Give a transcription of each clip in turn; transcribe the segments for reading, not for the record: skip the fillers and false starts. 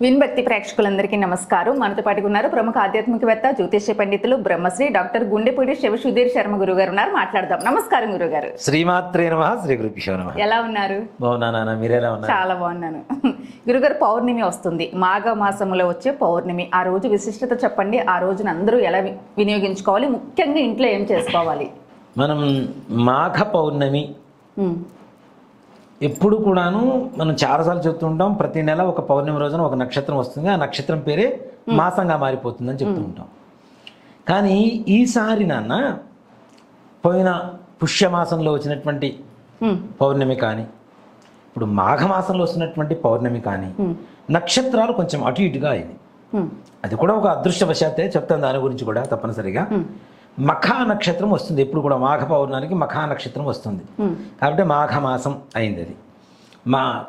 విన్భక్తి ప్రేక్షకులందరికీ నమస్కారం. మనతో పాటు ఉన్నారు ప్రముఖ ఆధ్యాత్మికవేత్త జ్యోతిష్య పండితులు బ్రహ్మశ్రీ డాక్టర్ గుండెపూడి శివసుధీర్ శర్మ గురుగారు ఉన్నారు. మాట్లాడదాం. నమస్కారం గురుగారు. శ్రీమాత్రే నమః. శ్రీ గురుభ్యో నమః. ఎలా ఉన్నారు? బాగున్నానా? మీరెలా ఉన్నారు? చాలా బాగున్నాను గురుగారు. పౌర్ణమి వస్తుంది, మాఘ మాసంలో వచ్చే పౌర్ణమి. ఆ రోజు విశిష్టత చెప్పండి. ఆ రోజున అందరూ ఎలా వినియోగించుకోవాలి, ముఖ్యంగా ఇంట్లో ఏం చేసుకోవాలి? మనం మాఘ పౌర్ణమి ఎప్పుడు కూడాను మనం చాలాసార్లు చెప్తూ ఉంటాం. ప్రతి నెల ఒక పౌర్ణమి రోజున ఒక నక్షత్రం వస్తుంది. ఆ నక్షత్రం పేరే మాసంగా మారిపోతుందని చెప్తూ ఉంటాం. కానీ ఈసారి నాన్న పోయిన పుష్యమాసంలో వచ్చినటువంటి పౌర్ణమి కానీ, ఇప్పుడు మాఘమాసంలో వచ్చినటువంటి పౌర్ణమి కానీ నక్షత్రాలు కొంచెం అటు ఇటుగా అయింది. అది కూడా ఒక అదృష్టవశాత్తే చెప్తాను. దాని గురించి కూడా తప్పనిసరిగా మఖా నక్షత్రం వస్తుంది. ఎప్పుడు కూడా మాఘ పౌర్ణానికి మఖా నక్షత్రం వస్తుంది. కాబట్టి మాఘమాసం అయింది. అది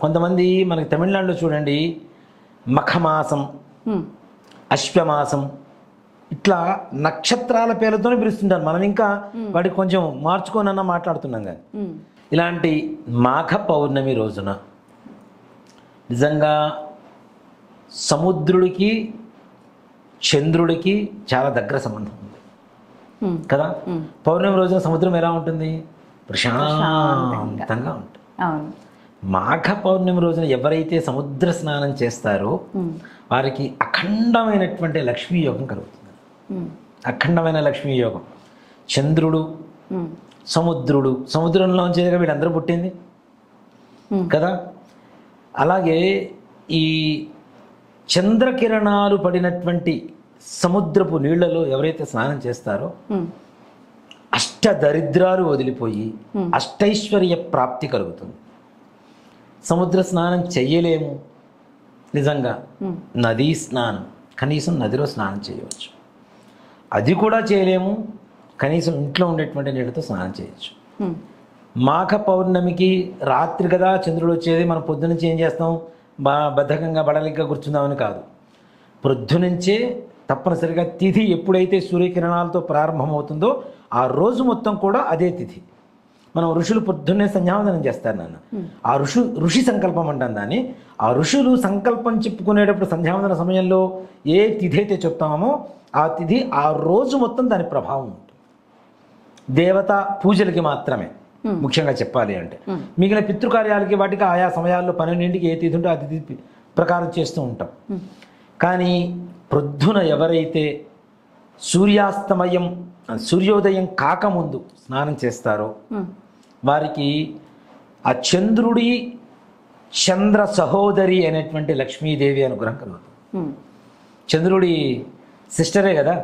కొంతమంది మనకి తమిళనాడులో చూడండి, మఖమాసం, అశ్వమాసం, ఇట్లా నక్షత్రాల పేర్లతోనే పిలుస్తుంటారు. మనం ఇంకా వాటికి కొంచెం మార్చుకోనన్నా మాట్లాడుతున్నాం. కానీ ఇలాంటి మాఘ పౌర్ణమి రోజున నిజంగా సముద్రుడికి చంద్రుడికి చాలా దగ్గర సంబంధం ఉంది కదా. పౌర్ణమి రోజున సముద్రం ఎలా ఉంటుంది? ప్రశాంతంగా ఉంటుంది. మాఘ పౌర్ణమి రోజున ఎవరైతే సముద్ర స్నానం చేస్తారో వారికి అఖండమైనటువంటి లక్ష్మీ యోగం కలుగుతుంది. అఖండమైన లక్ష్మీ యోగం. చంద్రుడు, సముద్రుడు, సముద్రంలోంచి వీళ్ళందరూ పుట్టింది కదా. అలాగే ఈ చంద్రకిరణాలు పడినటువంటి సముద్రపు నీళ్లలో ఎవరైతే స్నానం చేస్తారో అష్ట దరిద్రాలు వదిలిపోయి అష్టైశ్వర్య ప్రాప్తి కలుగుతుంది. సముద్ర స్నానం చెయ్యలేము నిజంగా, నదీ స్నానం కనీసం నదిలో స్నానం చేయవచ్చు. అది కూడా చేయలేము, కనీసం ఇంట్లో ఉండేటువంటి నీళ్ళతో స్నానం చేయొచ్చు. మాఘ పౌర్ణమికి రాత్రి కదా చంద్రుడు వచ్చేది. మనం పొద్దునుంచి ఏం చేస్తాం? బద్ధకంగా బడలిగ్గా కూర్చుందామని కాదు. పొద్దునుంచే తప్పనిసరిగా తిథి ఎప్పుడైతే సూర్యకిరణాలతో ప్రారంభమవుతుందో ఆ రోజు మొత్తం కూడా అదే తిథి. మనం ఋషులు పొద్దున్నే సంధ్యావందనం చేస్తారు నాన్న. ఆ ఋషి సంకల్పం అంటాం దాన్ని. ఆ ఋషులు సంకల్పం చెప్పుకునేటప్పుడు సంధ్యావందన సమయంలో ఏ తిథి అయితే చెప్తామో ఆ తిథి ఆ రోజు మొత్తం దాని ప్రభావం ఉంటుంది. దేవతా పూజలకి మాత్రమే ముఖ్యంగా చెప్పాలి అంటే. మిగిలిన పితృకార్యాలకి వాటికి ఆయా సమయాల్లో 12ంటికి ఏ తిథి ఉంటే ఆ తిథి ప్రకారం చేస్తూ ఉంటాం. కానీ ప్రొద్దున ఎవరైతే సూర్యోదయం కాకముందు స్నానం చేస్తారో వారికి ఆ చంద్రుడి చంద్ర సహోదరి అనేటువంటి లక్ష్మీదేవి అనుగ్రహం కలుగుతుంది. చంద్రుడి సిస్టరే కదా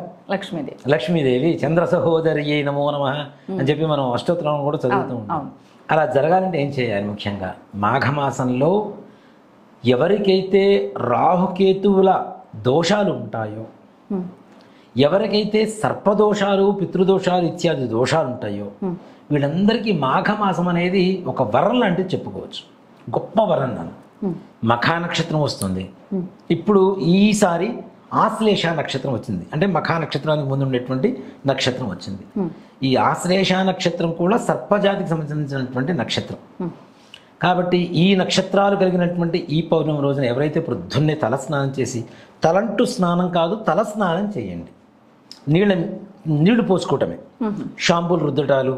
లక్ష్మీదేవి. చంద్ర సహోదరి నమో నమః అని చెప్పి మనం అష్టోత్తరం కూడా చదువుతూ ఉంటాం. అలా జరగాలంటే ఏం చేయాలి? ముఖ్యంగా మాఘమాసంలో ఎవరికైతే రాహుకేతువుల దోషాలు ఉంటాయో, ఎవరికైతే సర్పదోషాలు, పితృదోషాలు ఇత్యాది దోషాలు ఉంటాయో వీళ్ళందరికీ మాఘమాసం అనేది ఒక వరం లాంటిది చెప్పుకోవచ్చు. గొప్ప వరం నన్ను. మఖా నక్షత్రం వస్తుంది. ఇప్పుడు ఈసారి ఆశ్లేష నక్షత్రం వచ్చింది. అంటే మఖా నక్షత్రానికి ముందు ఉండేటువంటి నక్షత్రం వచ్చింది. ఈ ఆశ్లేష నక్షత్రం కూడా సర్పజాతికి సంబంధించినటువంటి నక్షత్రం. కాబట్టి ఈ నక్షత్రాలు కలిగినటువంటి ఈ పౌర్ణమి రోజున ఎవరైతే ప్రొద్దున్నే తల స్నానం చేసి, తలంటు స్నానం కాదు తల స్నానం చేయండి, నీళ్లు పోసుకోవటమే, షాంపూలు రుద్దటాలు,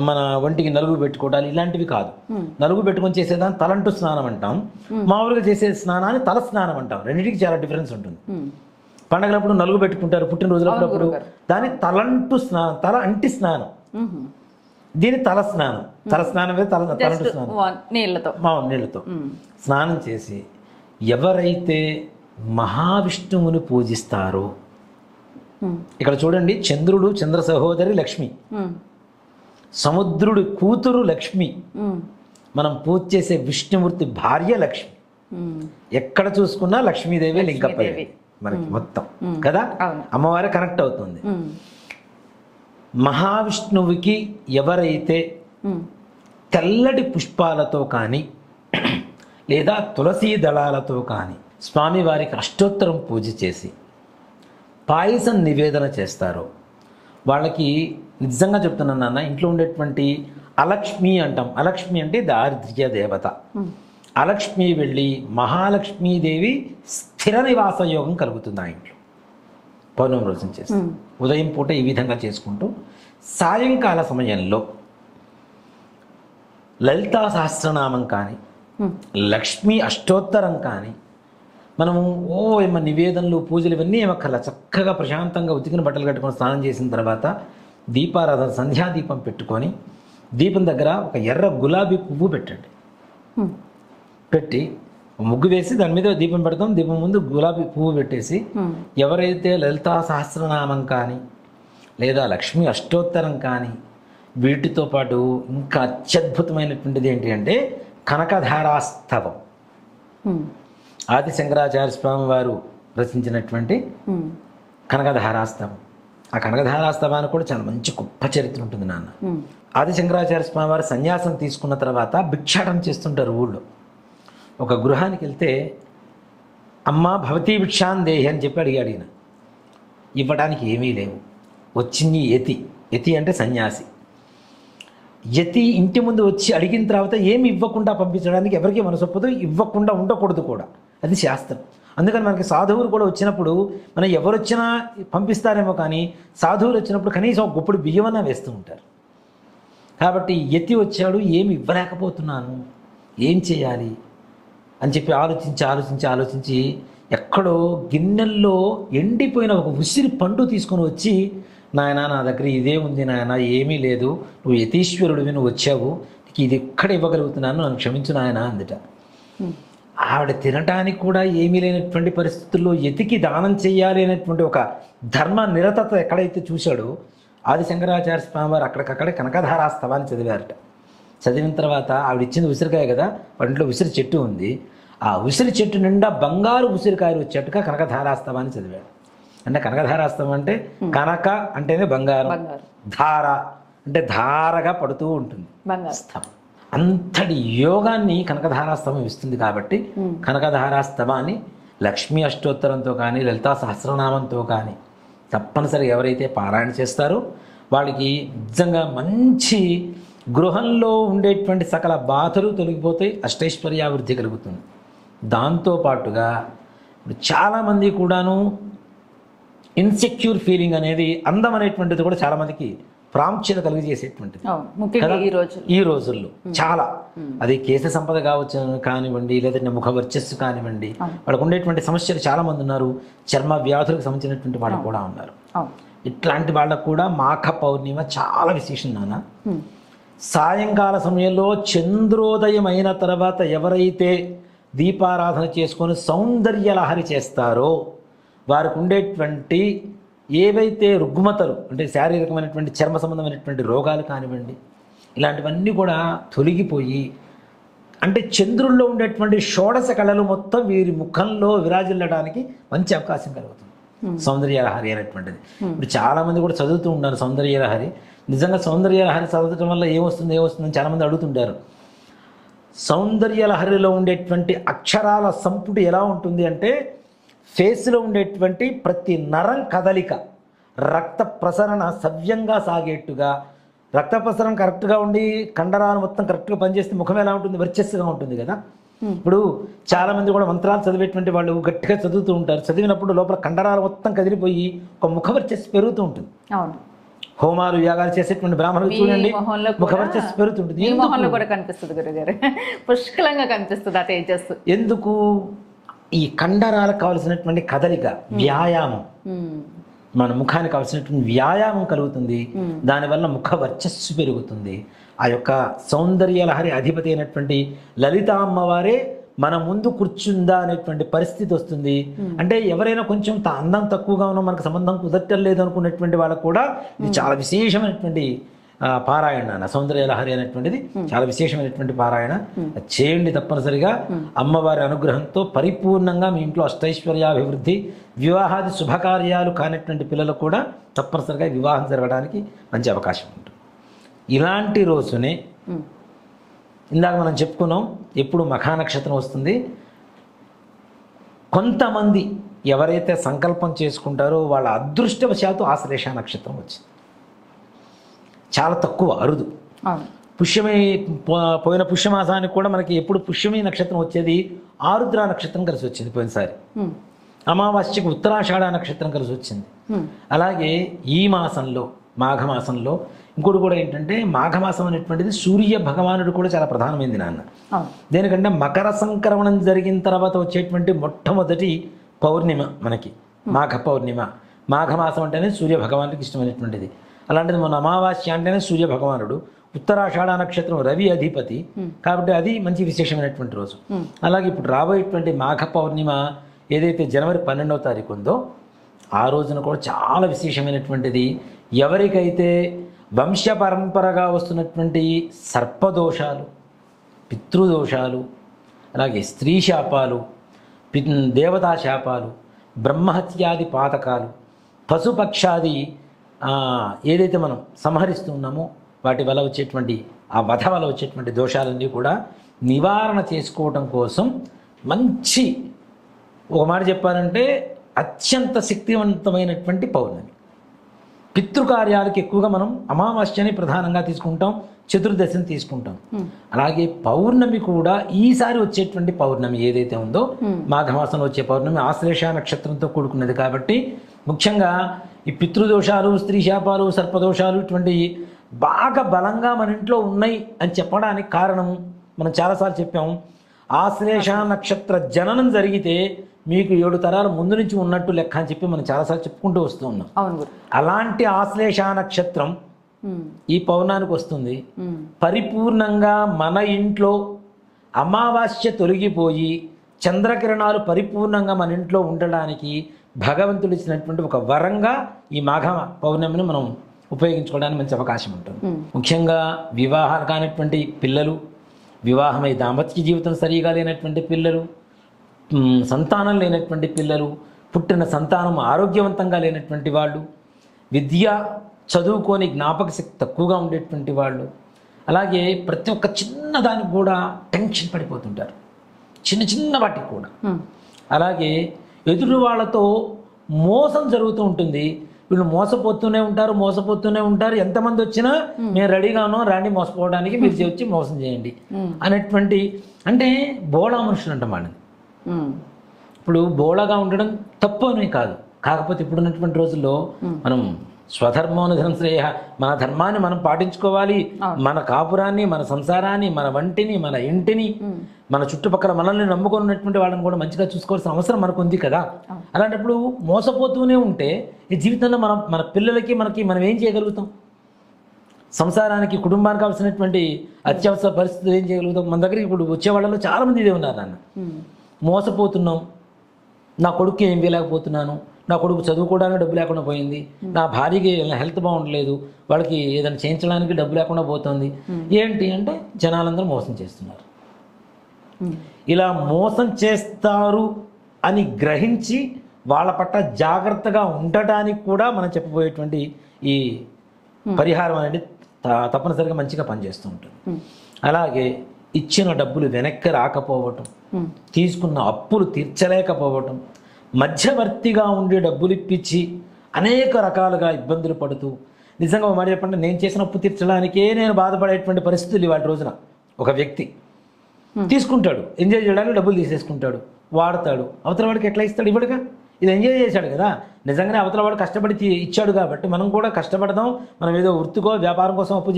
మన ఒంటికి నలుగు పెట్టుకోవటాలు ఇలాంటివి కాదు. నలుగు పెట్టుకొని చేసేదాన్ని తలంటు స్నానం అంటాం. మామూలుగా చేసే స్నానాన్ని తల స్నానం అంటాం. రెండింటికి చాలా డిఫరెన్స్ ఉంటుంది. పండగలప్పుడు నలుగు పెట్టుకుంటారు, పుట్టినరోజులప్పుడు దాన్ని తలంటు స్నానం, తల అంటి స్నానం. దీని తల స్నానం. తల స్నానం తలంటు స్నానం నీళ్ళతో స్నానం చేసి ఎవరైతే మహావిష్ణువుని పూజిస్తారో, ఇక్కడ చూడండి, చంద్రుడు చంద్ర సహోదరి లక్ష్మి, సముద్రుడి కూతురు లక్ష్మి, మనం పూజ చేసే విష్ణుమూర్తి భార్య లక్ష్మి. ఎక్కడ చూసుకున్నా లక్ష్మీదేవి లింకప్ అయ్యేది మనకి మొత్తం కదా. అమ్మవారే కనెక్ట్ అవుతుంది. మహావిష్ణువుకి ఎవరైతే తెల్లటి పుష్పాలతో కానీ లేదా తులసీ దళాలతో కానీ స్వామివారికి అష్టోత్తరం పూజ చేసి పాయసం నివేదన చేస్తారో వాళ్ళకి నిజంగా చెప్తున్నాను నాన్న, ఇంట్లో ఉండేటువంటి అలక్ష్మి అంటాం. అలక్ష్మి అంటే దారిద్ర్య దేవత. అలక్ష్మి వెళ్ళి మహాలక్ష్మీదేవి స్థిర నివాస యోగం కలుగుతుంది ఆ ఇంట్లో పౌర్ణమి రోజున చేస్తే. ఉదయం పూట ఈ విధంగా చేసుకుంటూ సాయంకాల సమయంలో లలితా సహస్రనామం కానీ లక్ష్మీ అష్టోత్తరం కానీ మనము ఏమో నివేదనలు పూజలు ఇవన్నీ ఏమక్కర్లా, చక్కగా ప్రశాంతంగా ఉతికిన బట్టలు కట్టుకొని స్నానం చేసిన తర్వాత దీపారాధన సంధ్యాదీపం పెట్టుకొని దీపం దగ్గర ఒక ఎర్ర గులాబీ పువ్వు పెట్టండి. పెట్టి ముగ్గు వేసి దాని మీద దీపం పెడతాం. దీపం ముందు గులాబీ పువ్వు పెట్టేసి ఎవరైతే లలితా సహస్రనామం కానీ లేదా లక్ష్మీ అష్టోత్తరం కానీ వీటితో పాటు ఇంకా అత్యద్భుతమైనటువంటిది ఏంటి అంటే కనకధారాస్తవం. ఆది శంకరాచార్య స్వామి వారు రచించినటువంటి కనకధారాస్తవం. ఆ కనకధారాస్తవానికి కూడా చాలా మంచి గొప్ప చరిత్ర ఉంటుంది నాన్న. ఆది శంకరాచార్య స్వామి వారు సన్యాసం తీసుకున్న తర్వాత భిక్షాటన చేస్తుంటారు ఊళ్ళో. ఒక గృహానికి వెళ్తే అమ్మ భవతీ భిక్షాన్ దేహి అని చెప్పి అడిగాడు ఈయన. ఇవ్వడానికి ఏమీ లేవు. వచ్చింది యతి అంటే సన్యాసి. యతి ఇంటి ముందు వచ్చి అడిగిన తర్వాత ఏమి ఇవ్వకుండా పంపించడానికి ఎవరికి మనసొప్పదు, ఇవ్వకుండా ఉండకూడదు కూడా, అది శాస్త్రం. అందుకని మనకి సాధువులు కూడా వచ్చినప్పుడు మనం ఎవరు వచ్చినా పంపిస్తారేమో కానీ సాధువులు వచ్చినప్పుడు కనీసం ఒక గుప్పుడు బియ్యమన్నా వేస్తూ ఉంటారు. కాబట్టి యతి వచ్చాడు, ఏమి ఇవ్వలేకపోతున్నాను, ఏం చేయాలి అని చెప్పి ఆలోచించి ఎక్కడో గిన్నెల్లో ఎండిపోయిన ఒక ఉసిరి పండు తీసుకొని వచ్చి, నాయన నా దగ్గర ఇదే ఉంది నాయన, ఏమీ లేదు, నువ్వు యతీశ్వరుడివి, నువ్వు వచ్చావు, నీకు ఇది ఎక్కడ ఇవ్వగలుగుతున్నాను, నన్ను క్షమించు నాయన అందుట. ఆవిడ తినటానికి కూడా ఏమీ లేనటువంటి పరిస్థితుల్లో యతికి దానం చేయాలి అనేటువంటి ఒక ధర్మ నిరతత ఎక్కడైతే చూశాడో ఆది శంకరాచార్య స్వామి వారు అక్కడికక్కడే కనకధారాస్తవాన్ని చదివారట. చదివిన తర్వాత ఆవిడ ఇచ్చింది ఉసిరికాయ కదా, వాటిలో ఉసిరి చెట్టు ఉంది. ఆ ఉసిరి చెట్టు నిండా బంగారు ఉసిరికాయలు వచ్చేట్టుగా కనకధారాస్తవాన్ని చదివాడు. అంటే కనకధారాస్తవం అంటే కనక అంటేనే బంగారం, ధార అంటే ధారగా పడుతూ ఉంటుంది స్తవం. అంతటి యోగాన్ని కనకధారాస్తవం ఇస్తుంది. కాబట్టి కనకధారాస్తవాన్ని లక్ష్మీ అష్టోత్తరంతో కానీ లలితా సహస్రనామంతో కానీ తప్పనిసరిగా ఎవరైతే పారాయణ చేస్తారో వాళ్ళకి నిజంగా మంచి గృహంలో ఉండేటువంటి సకల బాధలు తొలగిపోతాయి, అష్టైశ్వర్యాభివృద్ధి కలుగుతుంది. దాంతోపాటుగా చాలామంది కూడాను ఇన్సెక్యూర్ ఫీలింగ్ అనేది, అందం అనేటువంటిది కూడా చాలామందికి ప్రాముఖ్యత కలిగజేసేటువంటిది ఈ రోజుల్లో. చాలా అది కేశ సంపద కావచ్చు కానివ్వండి, లేదంటే ముఖ వర్చస్సు కానివ్వండి, వాళ్ళకు ఉండేటువంటి సమస్యలు చాలా మంది ఉన్నారు. చర్మ వ్యాధులకు సంబంధించినటువంటి వాళ్ళు కూడా ఉన్నారు. ఇట్లాంటి వాళ్ళకు కూడా మాఘ పౌర్ణిమ చాలా విశేషం నాన్న. సాయంకాల సమయంలో చంద్రోదయం అయిన తర్వాత ఎవరైతే దీపారాధన చేసుకొని సౌందర్య లహరి చేస్తారో వారికి ఉండేటువంటి ఏవైతే రుగ్మతలు అంటే శారీరకమైనటువంటి చర్మ సంబంధమైనటువంటి రోగాలు కానివ్వండి, ఇలాంటివన్నీ కూడా తొలగిపోయి, అంటే చంద్రుల్లో ఉండేటువంటి షోడశ కళలు మొత్తం వీరి ముఖంలో విరాజిల్లడానికి మంచి అవకాశం కలుగుతుంది సౌందర్యలహరి అనేటువంటిది. ఇప్పుడు చాలామంది కూడా చదువుతూ ఉన్నారు సౌందర్యలహరి. నిజంగా సౌందర్యలహరి చదవటం వల్ల ఏమొస్తుందని చాలామంది అడుగుతుంటారు. సౌందర్యలహరిలో ఉండేటువంటి అక్షరాల సంపుటి ఎలా ఉంటుంది అంటే, ఫేస్లో ఉండేటువంటి ప్రతి నరం కదలిక, రక్త ప్రసరణ సవ్యంగా సాగేట్టుగా, రక్త ప్రసరణ కరెక్ట్గా ఉండి కండరాలు మొత్తం కరెక్ట్గా పనిచేస్తే ముఖం ఎలా ఉంటుంది, వర్చస్సుగా ఉంటుంది కదా. ఇప్పుడు చాలామంది కూడా మంత్రాలు చదివేటువంటి వాళ్ళు గట్టిగా చదువుతూ ఉంటారు. చదివినప్పుడు లోపల కండరాలు మొత్తం కదిలిపోయి ఒక ముఖ వర్చస్సు పెరుగుతూ ఉంటుంది. హోమాలు యాగాలు చేసేటువంటి బ్రాహ్మణులు చూడండి, ముఖ వర్చస్సు పెరుగుతుంటుంది. పుష్కలంగా కనిపిస్తుంది ఆ తేజస్సు. ఎందుకు? ఈ కండరాలకు కావలసినటువంటి కదలిక, వ్యాయామం, మన ముఖానికి కావలసినటువంటి వ్యాయామం కలుగుతుంది. దానివల్ల ముఖ వర్చస్సు పెరుగుతుంది. ఆ యొక్క సౌందర్యలహరి అధిపతి అయినటువంటి లలిత అమ్మవారే మన ముందు కూర్చుందా అనేటువంటి పరిస్థితి వస్తుంది. అంటే ఎవరైనా కొంచెం అందం తక్కువగా ఉన్నా మనకు సంబంధం కుదరటం లేదు అనుకున్నటువంటి వాళ్ళకు కూడా ఇది చాలా విశేషమైనటువంటి పారాయణ. సౌందర్యలహరి అనేటువంటిది చాలా విశేషమైనటువంటి పారాయణ. చేయండి తప్పనిసరిగా. అమ్మవారి అనుగ్రహంతో పరిపూర్ణంగా మీ ఇంట్లో అష్టైశ్వర్యాభివృద్ధి, వివాహాది శుభకార్యాలు కానిటువంటి పిల్లలకు కూడా తప్పనిసరిగా వివాహం జరగడానికి మంచి అవకాశం ఉంటుంది. ఇలాంటి రోజునే ఇందాక మనం చెప్పుకున్నాం, ఎప్పుడు మఖా నక్షత్రం వస్తుంది. కొంతమంది ఎవరైతే సంకల్పం చేసుకుంటారో వాళ్ళ అదృష్టవశాత్తు ఆశ్లేష నక్షత్రం వచ్చింది. చాలా తక్కువ, అరుదు. పుష్యమి పోయిన పుష్యమాసానికి కూడా మనకి ఎప్పుడు పుష్యమి నక్షత్రం వచ్చేది ఆరుద్ర నక్షత్రం కలిసి వచ్చింది పోయినసారి. అమావాస్యకు ఉత్తరాషాఢ నక్షత్రం కలిసి వచ్చింది. అలాగే ఈ మాసంలో మాఘమాసంలో ఇంకోటి కూడా ఏంటంటే మాఘమాసం అనేటువంటిది సూర్య భగవానుడు కూడా చాలా ప్రధానమైంది నాన్న. దేనికంటే మకర సంక్రమణం జరిగిన తర్వాత వచ్చేటువంటి మొట్టమొదటి పౌర్ణిమ మనకి మాఘ పౌర్ణిమ. మాఘమాసం అంటేనే సూర్య భగవానుడికి ఇష్టమైనటువంటిది. అలాంటిది మన అమావాస్య అంటేనే సూర్య భగవానుడు, ఉత్తరాషాఢ నక్షత్రం రవి అధిపతి, కాబట్టి అది మంచి విశేషమైనటువంటి రోజు. అలాగే ఇప్పుడు రాబోయేటువంటి మాఘ పౌర్ణిమ ఏదైతే జనవరి 12వ తారీఖు ఉందో ఆ రోజున కూడా చాలా విశేషమైనటువంటిది. ఎవరికైతే వంశ పరంపరగా వస్తున్నటువంటి సర్పదోషాలు, పితృదోషాలు, అలాగే స్త్రీ శాపాలు, దేవతా శాపాలు, బ్రహ్మహత్యాది పాతకాలు, పశుపక్షాది ఏదైతే మనం సంహరిస్తూ ఉన్నామో వాటి వల్ల వచ్చేటువంటి ఆ వధ వల్ల వచ్చేటువంటి దోషాలన్నీ కూడా నివారణ చేసుకోవటం కోసం మంచి, ఒక మాట చెప్పాలంటే అత్యంత శక్తివంతమైనటువంటి పౌర్ణమి. పితృకార్యాలకు ఎక్కువగా మనం అమావాస్యని ప్రధానంగా తీసుకుంటాం, చతుర్దశిని తీసుకుంటాం. అలాగే పౌర్ణమి కూడా ఈసారి వచ్చేటువంటి పౌర్ణమి ఏదైతే ఉందో మాఘమాసంలో వచ్చే పౌర్ణమి ఆశ్లేష నక్షత్రంతో కూడుకున్నది. కాబట్టి ముఖ్యంగా ఈ పితృదోషాలు, స్త్రీ శాపాలు, సర్పదోషాలు ఇటువంటి బాగా బలంగా మన ఇంట్లో ఉన్నాయి అని చెప్పడానికి కారణం మనం చాలాసార్లు చెప్పాము. ఆశ్లేష నక్షత్ర జననం జరిగితే మీకు 7 తరాలు ముందు నుంచి ఉన్నట్టు లెక్క అని చెప్పి మనం చాలాసార్లు చెప్పుకుంటూ వస్తూ ఉన్నాం. అలాంటి ఆశ్లేష నక్షత్రం ఈ పౌర్ణానికి వస్తుంది. పరిపూర్ణంగా మన ఇంట్లో అమావాస్య తొలగిపోయి చంద్రకిరణాలు పరిపూర్ణంగా మన ఇంట్లో ఉండడానికి భగవంతుడు ఇచ్చినటువంటి ఒక వరంగా ఈ మాఘ పౌర్ణమిని మనం ఉపయోగించుకోవడానికి మంచి అవకాశం ఉంటుంది. ముఖ్యంగా వివాహాలు కానిటువంటి పిల్లలు, వివాహమై దాంపత్య జీవితం సరిగా లేనటువంటి పిల్లలు, సంతానం లేనటువంటి పిల్లలు, పుట్టిన సంతానం ఆరోగ్యవంతంగా లేనటువంటి వాళ్ళు, విద్య చదువుకొని జ్ఞాపక శక్తి తక్కువగా ఉండేటువంటి వాళ్ళు, అలాగే ప్రతి ఒక్క చిన్న దానికి కూడా టెన్షన్ పడిపోతుంటారు, చిన్న చిన్న వాటికి కూడా. అలాగే ఎదురు వాళ్ళతో మోసం జరుగుతూ ఉంటుంది. వీళ్ళు మోసపోతూనే ఉంటారు. ఎంతమంది వచ్చినా మేము రెడీగా ఉన్నాం, రాండి మోసపోవడానికి, మీరు వచ్చి మోసం చేయండి అనేటువంటి, అంటే బోళా మనుషులు అంటాం వాళ్ళని. ఇప్పుడు బోళగా ఉండడం తప్పు అని కాదు, కాకపోతే ఇప్పుడున్నటువంటి రోజుల్లో మనం స్వధర్మోనుధనం శ్రేయ, మన ధర్మాన్ని మనం పాటించుకోవాలి. మన కాపురాన్ని, మన సంసారాన్ని, మన వంటిని, మన ఇంటిని, మన చుట్టుపక్కల మనల్ని నమ్ముకున్నటువంటి వాళ్ళని కూడా మంచిగా చూసుకోవాల్సిన అవసరం మనకు ఉంది కదా. అలాంటప్పుడు మోసపోతూనే ఉంటే ఈ జీవితంలో మన పిల్లలకి మనం ఏం చేయగలుగుతాం? సంసారానికి, కుటుంబానికి కావాల్సినటువంటి అత్యవసర పరిస్థితులు ఏం చేయగలుగుతాం? మన దగ్గరికి ఇప్పుడు వచ్చే వాళ్ళలో చాలామంది ఇదే ఉన్నారు నాన్న. మోసపోతున్నాం, నా కొడుక్కి ఏం వేయలేకపోతున్నాను, నా కొడుకు చదువుకోవడానికి డబ్బు లేకుండా పోయింది, నా భార్యకి హెల్త్ బాగుండలేదు, వాళ్ళకి ఏదైనా చేయించడానికి డబ్బు లేకుండా పోతుంది. ఏంటి అంటే జనాలందరూ మోసం చేస్తున్నారు. ఇలా మోసం చేస్తారు అని గ్రహించి వాళ్ళ పట్ల జాగ్రత్తగా ఉండటానికి కూడా మనం చెప్పబోయేటువంటి ఈ పరిహారం అనేది తప్పనిసరిగా మంచిగా పనిచేస్తూ ఉంటుంది. అలాగే ఇచ్చిన డబ్బులు వెనక్కి రాకపోవటం, తీసుకున్న అప్పులు తీర్చలేకపోవటం, మధ్యవర్తిగా ఉండి డబ్బులు ఇప్పించి అనేక రకాలుగా ఇబ్బందులు పడుతూ, నిజంగా మాట చెప్పండి, నేను చేసిన అప్పు తీర్చడానికే నేను బాధపడేటువంటి పరిస్థితులు ఇవాళ రోజున. ఒక వ్యక్తి తీసుకుంటాడు, ఎంజాయ్ చేయడానికి డబ్బులు తీసేసుకుంటాడు, వాడతాడు, అవతల వాడికి ఎట్లా ఇస్తాడు? ఇవ్వడుగా. ఇది ఎంజాయ్ చేశాడు కదా, నిజంగానే అవతల వాడు కష్టపడి ఇచ్చాడు కాబట్టి మనం కూడా కష్టపడదాం. మనం ఏదో వృత్తికో వ్యాపారం కోసం అప్పు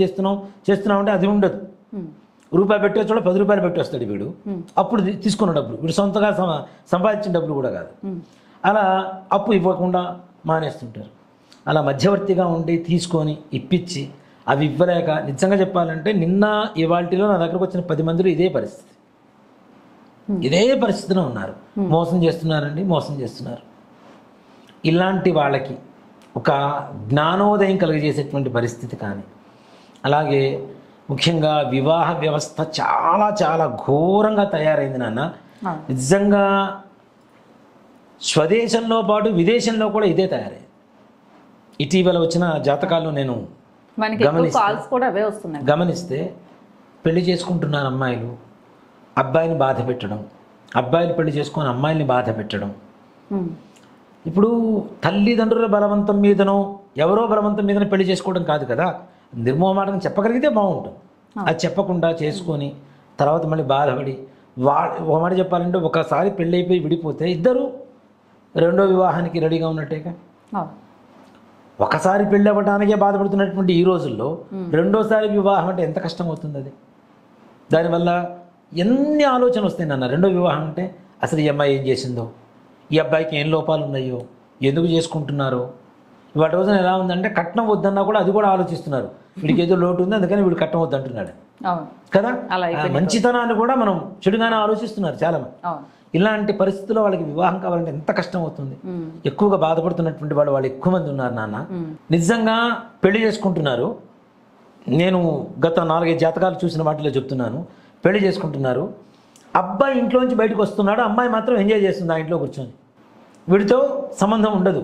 చేస్తున్నామంటే అది ఉండదు. రూపాయి పెట్టేవాడు 10 రూపాయలు పెట్టేస్తాడు వీడు, అప్పుడు తీసుకున్న డబ్బులు వీడు సొంతగా సంపాదించిన డబ్బులు కూడా కాదు. అలా అప్పు ఇవ్వకుండా మానేస్తుంటారు. అలా మధ్యవర్తిగా ఉండి తీసుకొని ఇప్పించి అవి ఇవ్వలేక, నిజంగా చెప్పాలంటే నిన్న ఇవాల్టిలో నా దగ్గరకు వచ్చిన 10 మందిలో ఇదే పరిస్థితిలో ఉన్నారు. మోసం చేస్తున్నారు. ఇలాంటి వాళ్ళకి ఒక జ్ఞానోదయం కలిగజేసేటువంటి పరిస్థితి కానీ, అలాగే ముఖ్యంగా వివాహ వ్యవస్థ చాలా చాలా ఘోరంగా తయారైంది నాన్న. నిజంగా స్వదేశంలో పాటు విదేశంలో కూడా ఇదే తయారైంది. ఇటీవల వచ్చిన జాతకాల్లో నేను గమనిస్తే పెళ్లి చేసుకుంటున్నారు అమ్మాయిలు, అబ్బాయిని బాధ పెట్టడం, అబ్బాయిలు పెళ్లి చేసుకొని అమ్మాయిల్ని బాధ పెట్టడం. ఇప్పుడు తల్లిదండ్రుల బలవంతం మీదనో ఎవరో బలవంతం మీదనో పెళ్లి చేసుకోవడం కాదు కదా, నిర్మోహమాటంగా చెప్పగలిగితే బాగుంటుంది. అది చెప్పకుండా చేసుకొని తర్వాత మళ్ళీ బాధపడి ఒక మాట చెప్పాలంటే ఒకసారి పెళ్ళి అయిపోయి విడిపోతే ఇద్దరు రెండో వివాహానికి రెడీగా ఉన్నట్టేగా. ఒకసారి పెళ్ళి అవ్వడానికే బాధపడుతున్నటువంటి ఈ రోజుల్లో రెండోసారి వివాహం అంటే ఎంత కష్టం అవుతుంది. అది దానివల్ల ఎన్ని ఆలోచనలు వస్తాయి నాన్న. రెండో వివాహం అంటే అసలు ఈ అమ్మాయి ఏం చేసిందో, ఈ అబ్బాయికి ఏం లోపాలు ఉన్నాయో, ఎందుకు చేసుకుంటున్నారో. ఇవాటి రోజున ఎలా ఉందంటే కట్నం వద్దన్నా కూడా అది కూడా ఆలోచిస్తున్నారు. వీడికి ఏదో లోటు ఉంది అందుకని వీడు కట్నం వద్దంటున్నాడు కదా. మంచితనాన్ని కూడా మనం చెడుగానే ఆలోచిస్తున్నారు చాలా మంది. ఇలాంటి పరిస్థితుల్లో వాళ్ళకి వివాహం కావాలంటే ఎంత కష్టం అవుతుంది. ఎక్కువగా బాధపడుతున్నటువంటి వాళ్ళు ఎక్కువ మంది ఉన్నారు నాన్న. నిజంగా పెళ్లి చేసుకుంటున్నారు. నేను గత 4-5 జాతకాలు చూసిన వాటిలో చెప్తున్నాను. పెళ్లి చేసుకుంటున్నారు, అబ్బాయి ఇంట్లోంచి బయటకు వస్తున్నాడు, అమ్మాయి మాత్రం ఎంజాయ్ చేస్తుంది ఆ ఇంట్లో కూర్చొని. వీడితో సంబంధం ఉండదు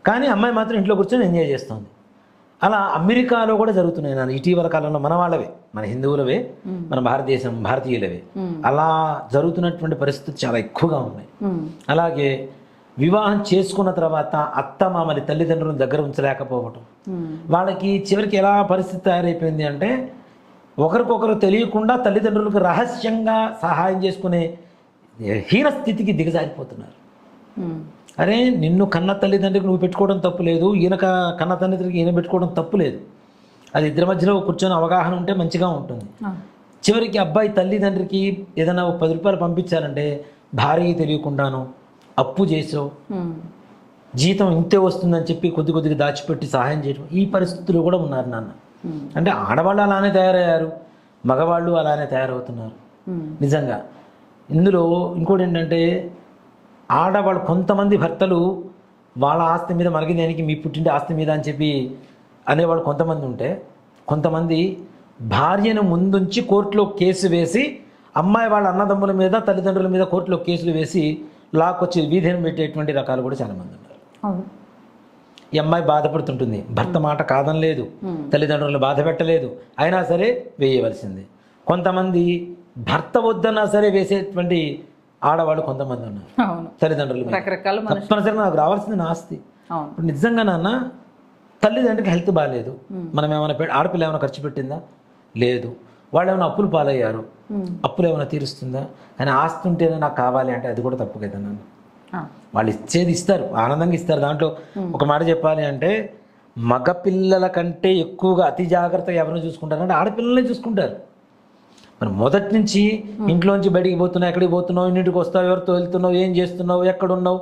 కానీ అమ్మాయి మాత్రం ఇంట్లో కూర్చొని ఎంజాయ్ చేస్తుంది. అలా అమెరికాలో కూడా జరుగుతున్నాయి నాన్న ఇటీవల కాలంలో. మన వాళ్ళవే, మన హిందువులవే, మన భారతీయులవే. అలా జరుగుతున్నటువంటి పరిస్థితులు చాలా ఎక్కువగా ఉన్నాయి. అలాగే వివాహం చేసుకున్న తర్వాత అత్త మామని తల్లిదండ్రులను దగ్గర ఉంచలేకపోవటం, వాళ్ళకి చివరికి ఎలా పరిస్థితి తయారైపోయింది అంటే ఒకరికొకరు తెలియకుండా తల్లిదండ్రులకు రహస్యంగా సహాయం చేసుకునే హీన స్థితికి దిగజారిపోతున్నారు. అరే నిన్ను కన్న తల్లిదండ్రికి నువ్వు పెట్టుకోవడం తప్పు లేదు, ఈయన కన్న తల్లిదండ్రికి ఈయన పెట్టుకోవడం తప్పు లేదు. అది ఇద్దరి మధ్యలో కూర్చొని అవగాహన ఉంటే మంచిగా ఉంటుంది. చివరికి అబ్బాయి తల్లిదండ్రికి ఏదైనా 10 రూపాయలు పంపించాలంటే భార్యకి తెలియకుండాను అప్పు చేసో, జీతం ఇంతే వస్తుందని చెప్పి కొద్దిగా దాచిపెట్టి సహాయం చేయడం, ఈ పరిస్థితులు కూడా ఉన్నారు నాన్న. అంటే ఆడవాళ్ళు అలానే తయారయ్యారు, మగవాళ్ళు అలానే తయారవుతున్నారు. నిజంగా ఇందులో ఇంకోటి ఏంటంటే ఆడవాళ్ళు కొంతమంది భర్తలు వాళ్ళ ఆస్తి మీద మనకి దేనికి మీ పుట్టింటి ఆస్తి మీద అని చెప్పి అనేవాళ్ళు కొంతమంది ఉంటే, కొంతమంది భార్యను ముందుంచి కోర్టులో కేసు వేసి అమ్మాయి వాళ్ళ అన్నదమ్ముల మీద తల్లిదండ్రుల మీద కోర్టులో కేసులు వేసి లాక్కొచ్చి వీధిని పెట్టేటువంటి రకాలు కూడా చాలామంది ఉన్నారు. ఈ అమ్మాయి బాధపడుతుంటుంది, భర్త మాట కాదనలేదు, తల్లిదండ్రులను బాధ పెట్టలేదు, అయినా సరే వేయవలసింది. కొంతమంది భర్త వద్దన్నా సరే వేసేటువంటి ఆడవాళ్ళు కొంతమంది ఉన్నారు. తల్లిదండ్రులు తప్పనిసరిగా నాకు రావాల్సింది నా ఆస్తి. ఇప్పుడు నిజంగా నాన్న తల్లిదండ్రికి హెల్త్ బాగాలేదు, మనం ఏమైనా ఆడపిల్ల ఏమైనా ఖర్చు పెట్టిందా? లేదు. వాళ్ళు ఏమైనా అప్పులు పాలయ్యారు, అప్పులు ఏమైనా తీరుస్తుందా? కానీ ఆస్తి ఉంటేనే నాకు కావాలి అంటే అది కూడా తప్పు కదా నాన్న. వాళ్ళు ఇచ్చేది ఇస్తారు, ఆనందంగా ఇస్తారు. దాంట్లో ఒక మాట చెప్పాలి అంటే మగపిల్లల కంటే ఎక్కువగా అతి జాగ్రత్తగా ఎవరిని చూసుకుంటారంటే ఆడపిల్లల్ని చూసుకుంటారు. మరి మొదటి నుంచి ఇంట్లోంచి బయటికి పోతున్నావు, ఎక్కడికి పోతున్నావు, ఇంటికి వస్తావు, ఎవరితో వెళ్తున్నావు, ఏం చేస్తున్నావు, ఎక్కడున్నావు,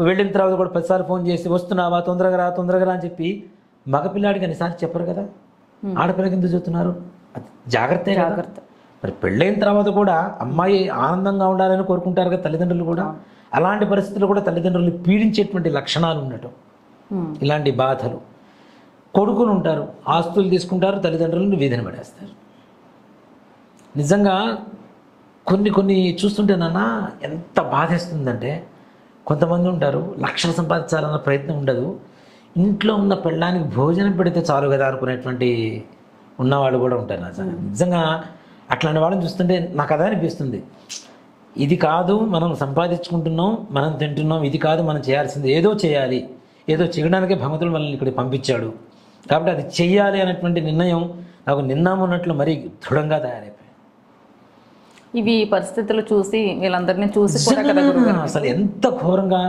వెళ్ళిన తర్వాత కూడా 10 సార్లు ఫోన్ చేసి వస్తున్నావా, తొందరగా రా అని చెప్పి మగపిల్లాడికి అన్నిసార్లు చెప్పరు కదా. ఆడపిల్లకి ఎందుకు చెప్తున్నారు? జాగ్రత్త. మరి పెళ్ళైన తర్వాత కూడా అమ్మాయి ఆనందంగా ఉండాలని కోరుకుంటారు కదా తల్లిదండ్రులు కూడా. అలాంటి పరిస్థితులు కూడా తల్లిదండ్రులు పీడించేటువంటి లక్షణాలు ఉండటం, ఇలాంటి బాధలు. కొడుకులు ఉంటారు, ఆస్తులు తీసుకుంటారు, తల్లిదండ్రులను వీధిని పడేస్తారు. నిజంగా కొన్ని చూస్తుంటే నాన్న ఎంత బాధేస్తుందంటే, కొంతమంది ఉంటారు లక్షలు సంపాదించాలన్న ప్రయత్నం ఉండదు, ఇంట్లో ఉన్న పెళ్ళానికి భోజనం పెడితే చాలు కదా అనుకునేటువంటి ఉన్నవాళ్ళు కూడా ఉంటారు. నిజంగా అట్లాంటి వాళ్ళని చూస్తుంటే నాకు అదే అనిపిస్తుంది. ఇది కాదు మనం సంపాదించుకుంటున్నాం, మనం తింటున్నాం, ఇది కాదు మనం చేయాల్సింది. ఏదో చేయాలి, ఏదో చేయడానికే భగవంతుడు మనల్ని ఇక్కడికి పంపించాడు కాబట్టి అది చెయ్యాలి అనేటువంటి నిర్ణయం నాకు నిన్నామున్నట్లు మరీ దృఢంగా తయారైపోయింది. ఇవి పరిస్థితులు చూసి వీళ్ళందరినీ చూసి అసలు ఎంత ఘోరంగా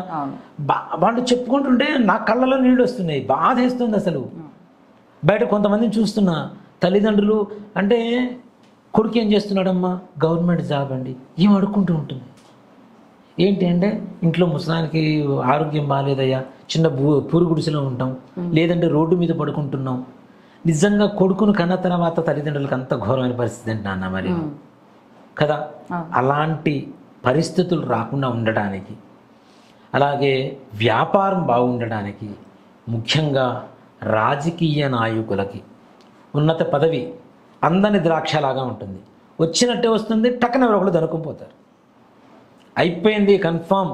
వాళ్ళు చెప్పుకుంటుంటే నా కళ్ళలో నీళ్ళు వస్తున్నాయి, బాధ వేస్తుంది. అసలు బయట కొంతమందిని చూస్తున్నా, తల్లిదండ్రులు అంటే కొడుకు ఏం చేస్తున్నాడమ్మా, గవర్నమెంట్ జాబ్ అండి, ఏం అడుక్కుంటూ ఉంటుంది. ఏంటి అంటే ఇంట్లో ముసలానికి ఆరోగ్యం బాగాలేదయ్యా, చిన్న పూరుగుడిసెలో ఉంటాం, లేదంటే రోడ్డు మీద పడుకుంటున్నాం. నిజంగా కొడుకును కన్న తర్వాత తల్లిదండ్రులకు అంత ఘోరమైన పరిస్థితి ఏంటి నాన్న మరి కదా. అలాంటి పరిస్థితులు రాకుండా ఉండడానికి, అలాగే వ్యాపారం బాగుండడానికి, ముఖ్యంగా రాజకీయ నాయకులకి ఉన్నత పదవి అందని ద్రాక్షలాగా ఉంటుంది. వచ్చినట్టే వస్తుంది, టక్కన ఎవరొకళ్ళు దొరకపోతారు. అయిపోయింది కన్ఫామ్,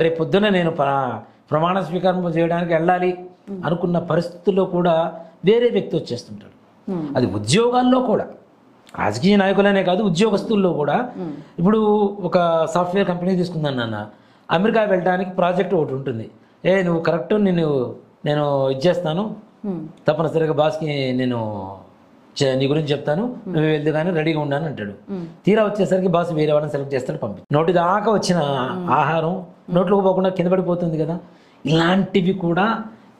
రేపు పొద్దున నేను ప్రమాణ స్వీకారం చేయడానికి వెళ్ళాలి అనుకున్న పరిస్థితుల్లో కూడా వేరే వ్యక్తి వచ్చేస్తుంటాడు. అది ఉద్యోగాల్లో కూడా, రాజకీయ నాయకులనే కాదు ఉద్యోగస్తుల్లో కూడా. ఇప్పుడు ఒక సాఫ్ట్వేర్ కంపెనీ తీసుకుందాను నాన్న, అమెరికా వెళ్ళడానికి ప్రాజెక్ట్ ఒకటి ఉంటుంది. నువ్వు కరెక్ట్, నేను ఇది చేస్తాను, తప్పనిసరిగా బాస్కి నేను నీ గురించి చెప్తాను, నువ్వు వెళ్తే కానీ రెడీగా ఉన్నాను అంటాడు. తీరా వచ్చేసరికి బాస్ వేరే వాళ్ళని సెలెక్ట్ చేస్తాడు, పంపి నోటి దాకా వచ్చిన ఆహారం నోట్లోకి పోకుండా కింద పడిపోతుంది కదా. ఇలాంటివి కూడా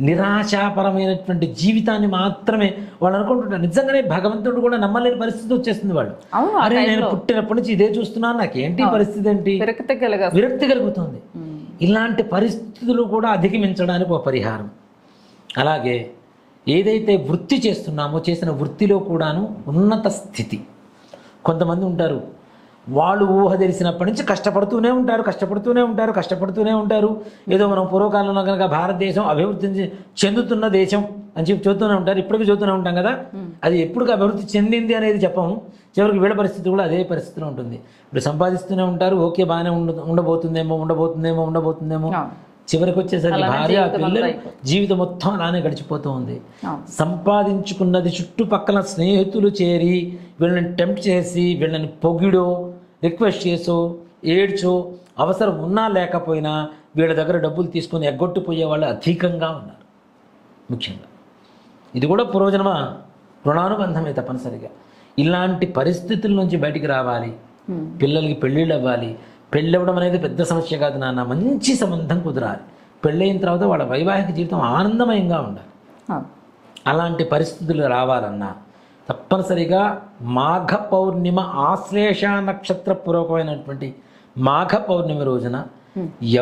నిరాశాపరమైనటువంటి జీవితాన్ని మాత్రమే వాళ్ళు అనుకుంటుంటారు. నిజంగానే భగవంతుడు కూడా నమ్మలేని పరిస్థితి వచ్చేస్తుంది వాళ్ళు. అరే నేను పుట్టినప్పటి నుంచి ఇదే చూస్తున్నాను, నాకేంటి పరిస్థితి ఏంటి, విరక్తి కలుగుతుంది. ఇలాంటి పరిస్థితులు కూడా అధిగమించడానికి ఒక పరిహారం. అలాగే ఏదైతే వృత్తి చేస్తున్నామో చేసిన వృత్తిలో కూడాను ఉన్నత స్థితి. కొంతమంది ఉంటారు, వాళ్ళు ఊహ తెలిసినప్పటి నుంచి కష్టపడుతూనే ఉంటారు. ఏదో మనం పూర్వకాలంలో కనుక భారతదేశం అభివృద్ధి చెందుతున్న దేశం అని చెప్పి చూస్తూనే ఉంటారు, ఇప్పటికీ చూస్తూనే ఉంటాం కదా. అది ఎప్పుడు అభివృద్ధి చెందింది అనేది చెప్పము, చివరికి వీళ్ళ పరిస్థితి కూడా అదే పరిస్థితిలో ఉంటుంది. ఇప్పుడు సంపాదిస్తూనే ఉంటారు, ఓకే బాగానే ఉండబోతుందేమో చివరికి వచ్చేసరికి భార్య పిల్లలు జీవితం మొత్తం అలానే గడిచిపోతూ ఉంది. సంపాదించుకున్నది చుట్టుపక్కల స్నేహితులు చేరి వీళ్ళని టెంప్ట్ చేసి వీళ్ళని పొగిడో రిక్వెస్ట్ చేసో ఏడ్చో అవసరం ఉన్నా లేకపోయినా వీళ్ళ దగ్గర డబ్బులు తీసుకొని ఎగ్గొట్టిపోయే వాళ్ళు అధికంగా ఉన్నారు. ముఖ్యంగా ఇది కూడా పూర్వజన్మ రుణానుబంధమే తప్పనిసరిగా. ఇలాంటి పరిస్థితుల నుంచి బయటికి రావాలి, పిల్లలకి పెళ్ళిళ్ళు అవ్వాలి. పెళ్ళవడం అనేది పెద్ద సమస్య కాదు నాన్న, మంచి సంబంధం కుదరాలి. పెళ్ళైన తర్వాత వాళ్ళ వైవాహిక జీవితం ఆనందమయంగా ఉండాలి. అలాంటి పరిస్థితులు రావాలన్నా తప్పనిసరిగా మాఘ పౌర్ణిమ ఆశ్లేష నక్షత్ర పూర్వకమైనటువంటి మాఘ పౌర్ణిమ రోజున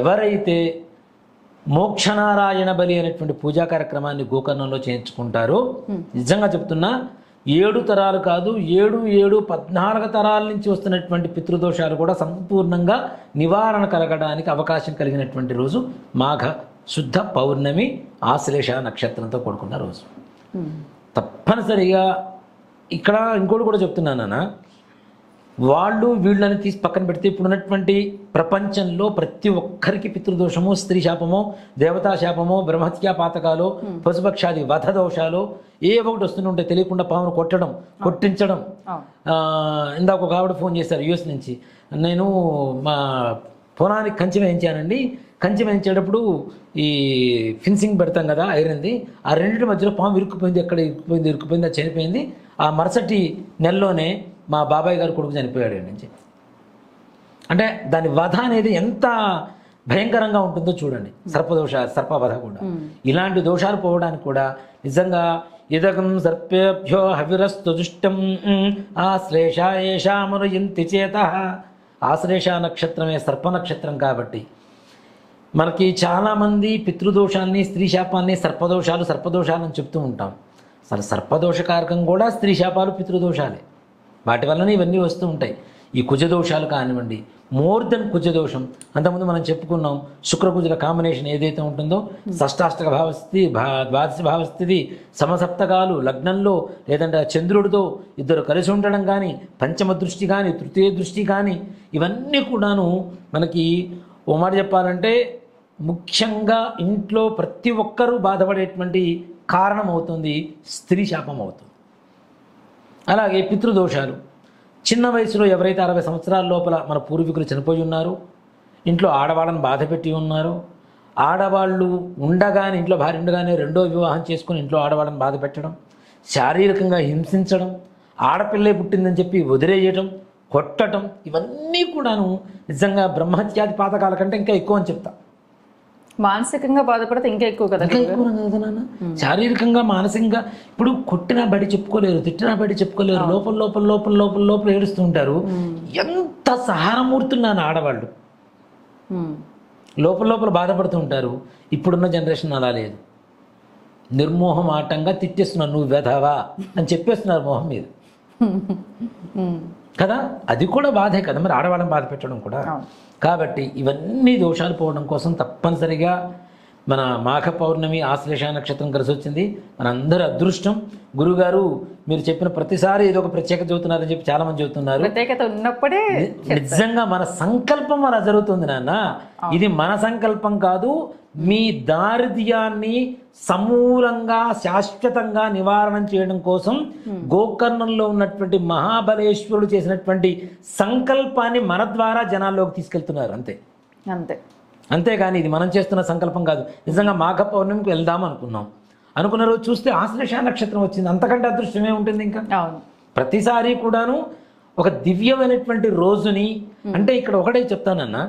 ఎవరైతే మోక్షనారాయణ బలి అనేటువంటి పూజా కార్యక్రమాన్ని గోకర్ణంలో చేయించుకుంటారో, నిజంగా చెప్తున్నా 7 తరాలు కాదు 14 తరాల నుంచి వస్తున్నటువంటి పితృదోషాలు కూడా సంపూర్ణంగా నివారణ కలగడానికి అవకాశం కలిగినటువంటి రోజు మాఘ శుద్ధ పౌర్ణమి ఆశ్లేష నక్షత్రంతో కూడుకున్న రోజు. తప్పనిసరిగా ఇక్కడ ఇంకోటి కూడా చెప్తున్నానన్న, వాళ్ళు వీళ్ళని తీసి పక్కన పెడితే ఇప్పుడున్నటువంటి ప్రపంచంలో ప్రతి ఒక్కరికి పితృదోషము, స్త్రీ శాపమో, దేవతా శాపమో, బ్రహ్మత్యా పాతకాలు, పశుపక్షాది వధ దోషాలు ఏ ఒకటి వస్తుంటే తెలియకుండా పామును కొట్టించడం. ఇందాక ఒక ఆవిడ ఫోన్ చేశారు యూఎస్ నుంచి, నేను మా పొలానికి కంచె వేయించానండి, కంచె వేయించేటప్పుడు ఈ ఫిన్సింగ్ పెడతాం కదా ఐరన్ది, ఆ రెండింటి మధ్యలో పాము ఇరుక్కుపోయింది, ఎక్కడ ఇరుక్కుపోయింది అది చనిపోయింది. ఆ మరుసటి నెలలోనే మా బాబాయ్ గారు కొడుకు చనిపోయాడు నుంచి. అంటే దాని వధ అనేది ఎంత భయంకరంగా ఉంటుందో చూడండి. సర్పవధ కూడా. ఇలాంటి దోషాలు పోవడానికి కూడా నిజంగా ఇదగం సర్పేభ్యో హవిరస్తు దుష్టం ఆశ్లేష ఏషామనుయంతి చేత. ఆశ్లేష నక్షత్రమే సర్ప నక్షత్రం కాబట్టి మనకి చాలామంది పితృదోషాన్ని, స్త్రీ శాపాన్ని సర్పదోషాలని చెప్తూ ఉంటాం. అసలు సర్పదోషకారకం కూడా స్త్రీ శాపాలు, పితృదోషాలే. వాటి వల్లనే ఇవన్నీ వస్తూ ఉంటాయి. ఈ కుజదోషాలు కానివ్వండి, మోర్ దెన్ కుజదోషం. అంతకుముందు మనం చెప్పుకున్నాం, శుక్రకుజుల కాంబినేషన్ ఏదైతే ఉంటుందో, షష్టాష్టక భావస్థితి, ద్వాదశ భావస్థితి, సమసప్తకాలు లగ్నంలో లేదంటే చంద్రుడితో ఇద్దరు కలిసి ఉండడం కానీ, పంచమ దృష్టి కానీ, తృతీయ దృష్టి కానీ, ఇవన్నీ కూడాను మనకి ఓ మాట చెప్పాలంటే ముఖ్యంగా ఇంట్లో ప్రతి ఒక్కరూ బాధపడేటువంటి కారణం అవుతుంది, స్త్రీ శాపం అవుతుంది. అలాగే పితృదోషాలు. చిన్న వయసులో ఎవరైతే 60 సంవత్సరాల లోపల మన పూర్వీకులు చనిపోయి ఉన్నారో, ఇంట్లో ఆడవాళ్ళని బాధ పెట్టి ఉన్నారో, ఆడవాళ్ళు ఉండగానే, ఇంట్లో భార్య ఉండగానే రెండో వివాహం చేసుకుని ఇంట్లో ఆడవాళ్ళని బాధ పెట్టడం, శారీరకంగా హింసించడం, ఆడపిల్లే పుట్టిందని చెప్పి వదిలేయటం, కొట్టడం, ఇవన్నీ కూడాను నిజంగా బ్రహ్మత్యాది పాతకాల కంటే ఇంకా ఎక్కువ అని చెప్తా. మానసికంగా బాధపడితే ఇంకా ఎక్కువ కదా. శారీరకంగా, మానసికంగా. ఇప్పుడు కొట్టినా బడి చెప్పుకోలేరు, తిట్టినా బడి చెప్పుకోలేరు, లోపల ఏడుస్తూ ఉంటారు. ఎంత సహారమూర్తులు ఆడవాళ్ళు లోపల బాధపడుతూ ఉంటారు. ఇప్పుడున్న జనరేషన్ అలా లేదు. నిర్మోహమాటంగా తిట్టేస్తున్నారు, నువ్వు వెధవా అని చెప్పేస్తున్నారు మొహం మీద కదా. అది కూడా బాధే కదా మరి, ఆడవాళ్ళని బాధ పెట్టడం కూడా. కాబట్టి ఇవన్నీ దోషాలు పోవడం కోసం తప్పనిసరిగా మన మాఘ పౌర్ణమి ఆశ్లేష నక్షత్రం కలిసి వచ్చింది. మనందరూ అదృష్టం. గురుగారు మీరు చెప్పిన ప్రతిసారి ఏదో ఒక ప్రత్యేకత చెబుతున్నారని చెప్పి చాలా మంది చెబుతున్నారు. ప్రత్యేకత ఉన్నప్పుడే నిజంగా మన సంకల్పం అలా జరుగుతుంది నాన్న. ఇది మన సంకల్పం కాదు, మీ దారిద్ర్యాన్ని సమూలంగా శాశ్వతంగా నివారణ చేయడం కోసం గోకర్ణంలో ఉన్నటువంటి మహాబలేశ్వరుడు చేసినటువంటి సంకల్పాన్ని మన ద్వారా జనాల్లోకి తీసుకెళ్తున్నారు. అంతే. అంతేగాని ఇది మనం చేస్తున్న సంకల్పం కాదు. నిజంగా మాఘ పౌర్ణమికి వెళ్దాం అనుకున్నాం, అనుకున్న రోజు చూస్తే ఆశ్లేష నక్షత్రం వచ్చింది. అంతకంటే అదృష్టమే ఉంటుంది ఇంకా. అవును. ప్రతిసారి కూడాను ఒక దివ్యమైనటువంటి రోజుని, అంటే ఇక్కడ ఒకటే చెప్తానన్నా,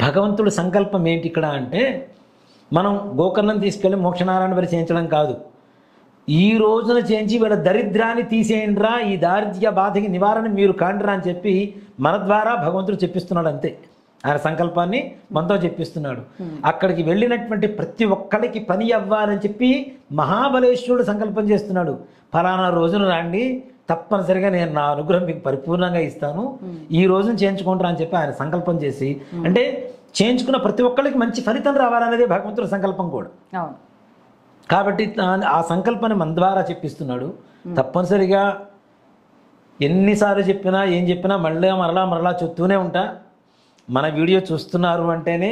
భగవంతుడి సంకల్పం ఏంటి ఇక్కడ అంటే, మనం గోకర్ణం తీసుకెళ్ళి మోక్షనారాయణ వరి చేయించడం కాదు. ఈ రోజున చేయించి వీళ్ళ దరిద్రాన్ని తీసేయండిరా, ఈ దారిద్ర్య బాధకి నివారణ మీరు కాండిరా అని చెప్పి మన ద్వారా భగవంతుడు చెప్పిస్తున్నాడు అంతే. ఆయన సంకల్పాన్ని మనతో చెప్పిస్తున్నాడు. అక్కడికి వెళ్ళినటువంటి ప్రతి ఒక్కరికి పని అవ్వాలని చెప్పి మహాబలేశ్వరుడు సంకల్పం చేస్తున్నాడు. ఫలానా రోజున రండి, తప్పనిసరిగా నేను నా అనుగ్రహం మీకు పరిపూర్ణంగా ఇస్తాను, ఈ రోజున చేయించుకుంటారా అని చెప్పి ఆయన సంకల్పం చేసి, అంటే చేయించుకున్న ప్రతి ఒక్కరికి మంచి ఫలితం రావాలనేది భగవంతుడి సంకల్పం కూడా. కాబట్టి ఆ సంకల్పాన్ని మన ద్వారా చెప్పిస్తున్నాడు. తప్పనిసరిగా ఎన్నిసార్లు చెప్పినా ఏం చెప్పినా మరలా చెప్తూనే ఉంటా. మన వీడియో చూస్తున్నారు అంటేనే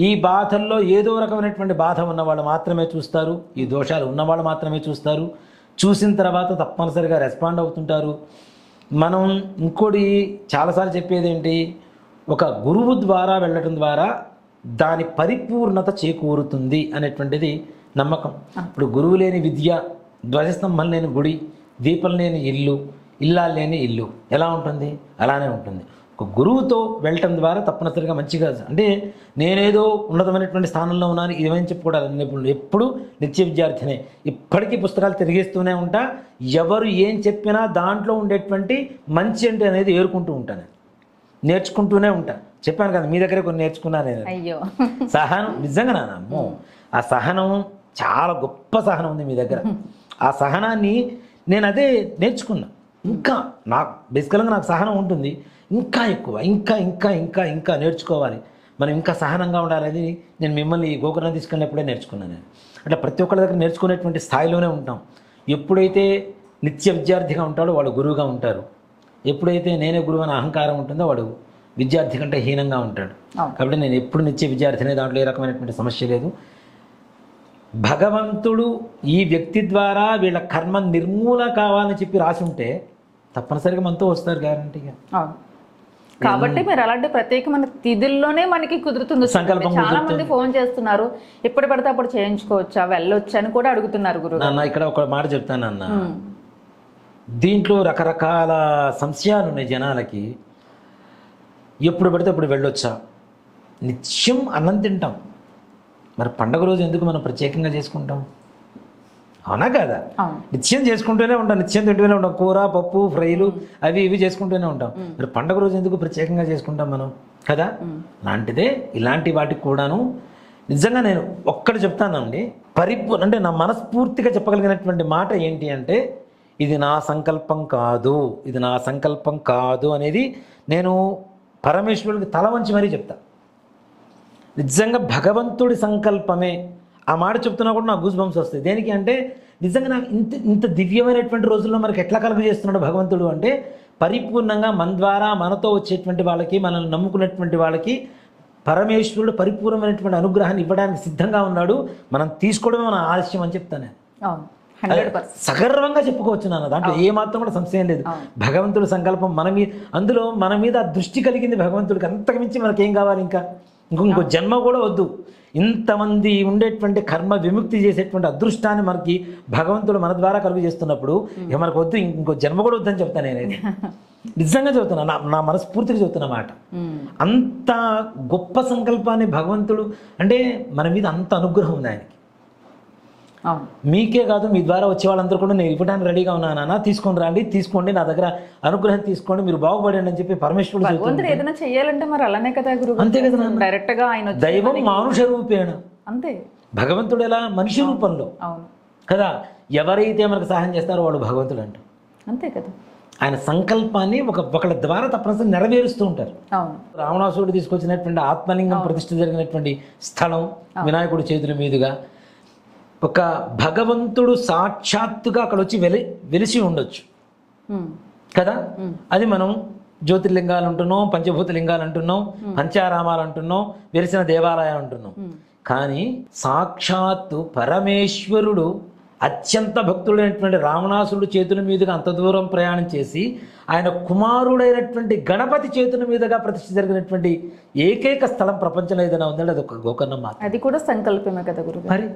ఈ బాధల్లో ఏదో రకమైనటువంటి బాధ ఉన్నవాళ్ళు మాత్రమే చూస్తారు, ఈ దోషాలు ఉన్నవాళ్ళు మాత్రమే చూస్తారు. చూసిన తర్వాత తప్పనిసరిగా రెస్పాండ్ అవుతుంటారు. మనం ఇంకోటి చాలాసార్లు చెప్పేది ఏంటి, ఒక గురువు ద్వారా వెళ్ళటం ద్వారా దాని పరిపూర్ణత చేకూరుతుంది అనేటువంటిది నమ్మకం. ఇప్పుడు గురువు లేని విద్య, ధ్వజస్తంభం లేని గుడి, దీపం లేని ఇల్లు, ఇల్లాలు లేని ఇల్లు ఎలా ఉంటుంది? అలానే ఉంటుంది. ఒక గురువుతో వెళ్ళటం ద్వారా తప్పనిసరిగా మంచిగా, అంటే నేనేదో ఉన్నతమైనటువంటి స్థానంలో ఉన్నాను ఇదేమని చెప్పుకోవడానికి ఎప్పుడు నిత్య విద్యార్థినే, ఇప్పటికీ పుస్తకాలు తిరిగేస్తూనే ఉంటా. ఎవరు ఏం చెప్పినా దాంట్లో ఉండేటువంటి మంచి అంటే అనేది ఏరుకుంటూ ఉంటాను, నేర్చుకుంటూనే ఉంటా. చెప్పాను కదా మీ దగ్గరే కొన్ని నేర్చుకున్నాను నేను. అయ్యో, సహనం నిజంగా నానమ్మో, ఆ సహనం చాలా గొప్ప సహనం ఉంది మీ దగ్గర. ఆ సహనాన్ని నేను అదే నేర్చుకున్నా. ఇంకా నాకు బేసికల్గా నాకు సహనం ఉంటుంది, ఇంకా ఎక్కువ ఇంకా ఇంకా ఇంకా ఇంకా నేర్చుకోవాలి, మనం ఇంకా సహనంగా ఉండాలని నేను మిమ్మల్ని ఈ గోకర్ణం తీసుకున్నప్పుడే నేర్చుకున్నాను నేను. అట్లా ప్రతి ఒక్కరి దగ్గర నేర్చుకునేటువంటి స్థాయిలోనే ఉంటాం. ఎప్పుడైతే నిత్య విద్యార్థిగా ఉంటాడో వాడు గురువుగా ఉంటారు, ఎప్పుడైతే నేనే గురువు అనే అహంకారం ఉంటుందో వాడు విద్యార్థి కంటే హీనంగా ఉంటాడు. కాబట్టి నేను ఎప్పుడు నిత్య విద్యార్థినే, దాంట్లో ఏ రకమైనటువంటి సమస్య లేదు. భగవంతుడు ఈ వ్యక్తి ద్వారా వీళ్ళ కర్మ నిర్మూల కావాలని చెప్పి రాసి ఉంటే తప్పనిసరిగా మనతో వస్తారు గ్యారంటీగా. కాబట్టి మీరు అలాంటి ప్రత్యేకమైన తిథుల్లోనే మనకి కుదురుతుంది. చాలా మంది ఫోన్ చేస్తున్నారు, ఎప్పుడు పడితే అప్పుడు చేయించుకోవచ్చా, వెళ్ళొచ్చా అని కూడా అడుగుతున్నారు గురువు. నాన్న ఇక్కడ ఒక మాట చెప్తాను అన్న, దీంట్లో రకరకాల సంశయాలు ఉన్నాయి జనాలకి. ఎప్పుడు పడితే అప్పుడు వెళ్ళొచ్చా? నిత్యం అన్నం తింటాం, మరి పండగ రోజు ఎందుకు మనం ప్రత్యేకంగా చేసుకుంటాం? అవునా కదా? నిత్యం చేసుకుంటూనే ఉంటాం, నిత్యం తింటూనే ఉంటాం, కూర పప్పు ఫ్రైలు అవి ఇవి చేసుకుంటూనే ఉంటాం. మరి పండగ రోజు ఎందుకు ప్రత్యేకంగా చేసుకుంటాం మనం కదా? అలాంటిదే ఇలాంటి వాటికి కూడాను నిజంగా నేను ఒక్కటి చెప్తానండి, అంటే నా మనస్ఫూర్తిగా చెప్పగలిగినటువంటి మాట ఏంటి అంటే, ఇది నా సంకల్పం కాదు, ఇది నా సంకల్పం కాదు అనేది నేను పరమేశ్వరుడికి తల వంచి మరీ చెప్తా. నిజంగా భగవంతుడి సంకల్పమే. ఆ మాట చెప్తున్నా కూడా నాకు గూస్ బంప్స్ వస్తాయి. దేనికి అంటే నిజంగా నాకు ఇంత దివ్యమైనటువంటి రోజుల్లో మనకి ఎట్లా కలుగజేస్తున్నాడు భగవంతుడు అంటే, పరిపూర్ణంగా మన ద్వారా మనతో వచ్చేటువంటి వాళ్ళకి, మనల్ని నమ్ముకున్నటువంటి వాళ్ళకి పరమేశ్వరుడు పరిపూర్ణమైనటువంటి అనుగ్రహాన్ని ఇవ్వడానికి సిద్ధంగా ఉన్నాడు. మనం తీసుకోవడమే మన ఆలస్యం అని చెప్తాను. సగర్వంగా చెప్పుకోవచ్చు నాన్న, దాంట్లో ఏ మాత్రం కూడా సంశయం లేదు. భగవంతుడి సంకల్పం అందులో మన మీద దృష్టి కలిగింది భగవంతుడికి. అంతకు మించి మనకేం కావాలి? ఇంకో జన్మ కూడా వద్దు. ఇంతమంది ఉండేటువంటి కర్మ విముక్తి చేసేటువంటి అదృష్టాన్ని మనకి భగవంతుడు మన ద్వారా కలుగు చేస్తున్నప్పుడు ఇక మనకు వద్దు, ఇంకో జన్మ కూడా వద్దని చెప్తాను నేనైతే. నిజంగా చెబుతున్నా, నా మనస్ఫూర్తిగా చెబుతున్న మాట. అంత గొప్ప సంకల్పాన్ని భగవంతుడు, అంటే మన మీద అంత అనుగ్రహం ఉంది ఆయనకి. మీకే కాదు, మీ ద్వారా వచ్చే వాళ్ళందరూ కూడా నేను ఇవ్వడానికి రెడీగా ఉన్నానా, తీసుకొని రండి, తీసుకోండి, నా దగ్గర అనుగ్రహం తీసుకోండి, మీరు బాగుపడండి అని చెప్పి పరమేశ్వరుడు ఏదైనా చెయ్యాలంటే మరి అలానే కదా గురువు. అంతే కదా, డైరెక్ట్ గా ఆయన దైవం మానుష రూపేణ, అంతే. భగవంతుడు ఎలా? మనిషి రూపంలో కదా. ఎవరైతే మనకు సహాయం చేస్తారో వాడు భగవంతుడు అంట, అంతే కదా. ఆయన సంకల్పాన్ని ఒకళ్ళ ద్వారా తప్పనిసరి నెరవేరుస్తూ ఉంటారు. రావణాసురుడు తీసుకొచ్చినటువంటి ఆత్మలింగం ప్రతిష్ఠ జరిగినటువంటి స్థలం వినాయకుడి చేతుల మీదుగా ఒక భగవంతుడు సాక్షాత్తుగా అక్కడ వచ్చి వెలిసి ఉండొచ్చు కదా. అది మనం జ్యోతిర్లింగాలు అంటున్నాం, పంచభూత లింగాలు అంటున్నాం, పంచారామాలు అంటున్నాం, వెలిసిన దేవాలయాలు అంటున్నాం. కానీ సాక్షాత్తు పరమేశ్వరుడు అత్యంత భక్తుడైనటువంటి రావణాసురుడు చేతుల మీదుగా అంత దూరం ప్రయాణం చేసి ఆయన కుమారుడైనటువంటి గణపతి చేతుల మీదుగా ప్రతిష్ఠ జరిగినటువంటి ఏకైక స్థలం ప్రపంచంలో ఏదైనా ఉందంటే అది ఒక గోకర్ణం మాత్రం. అది కూడా సంకల్పమే కదా గురువు. మరి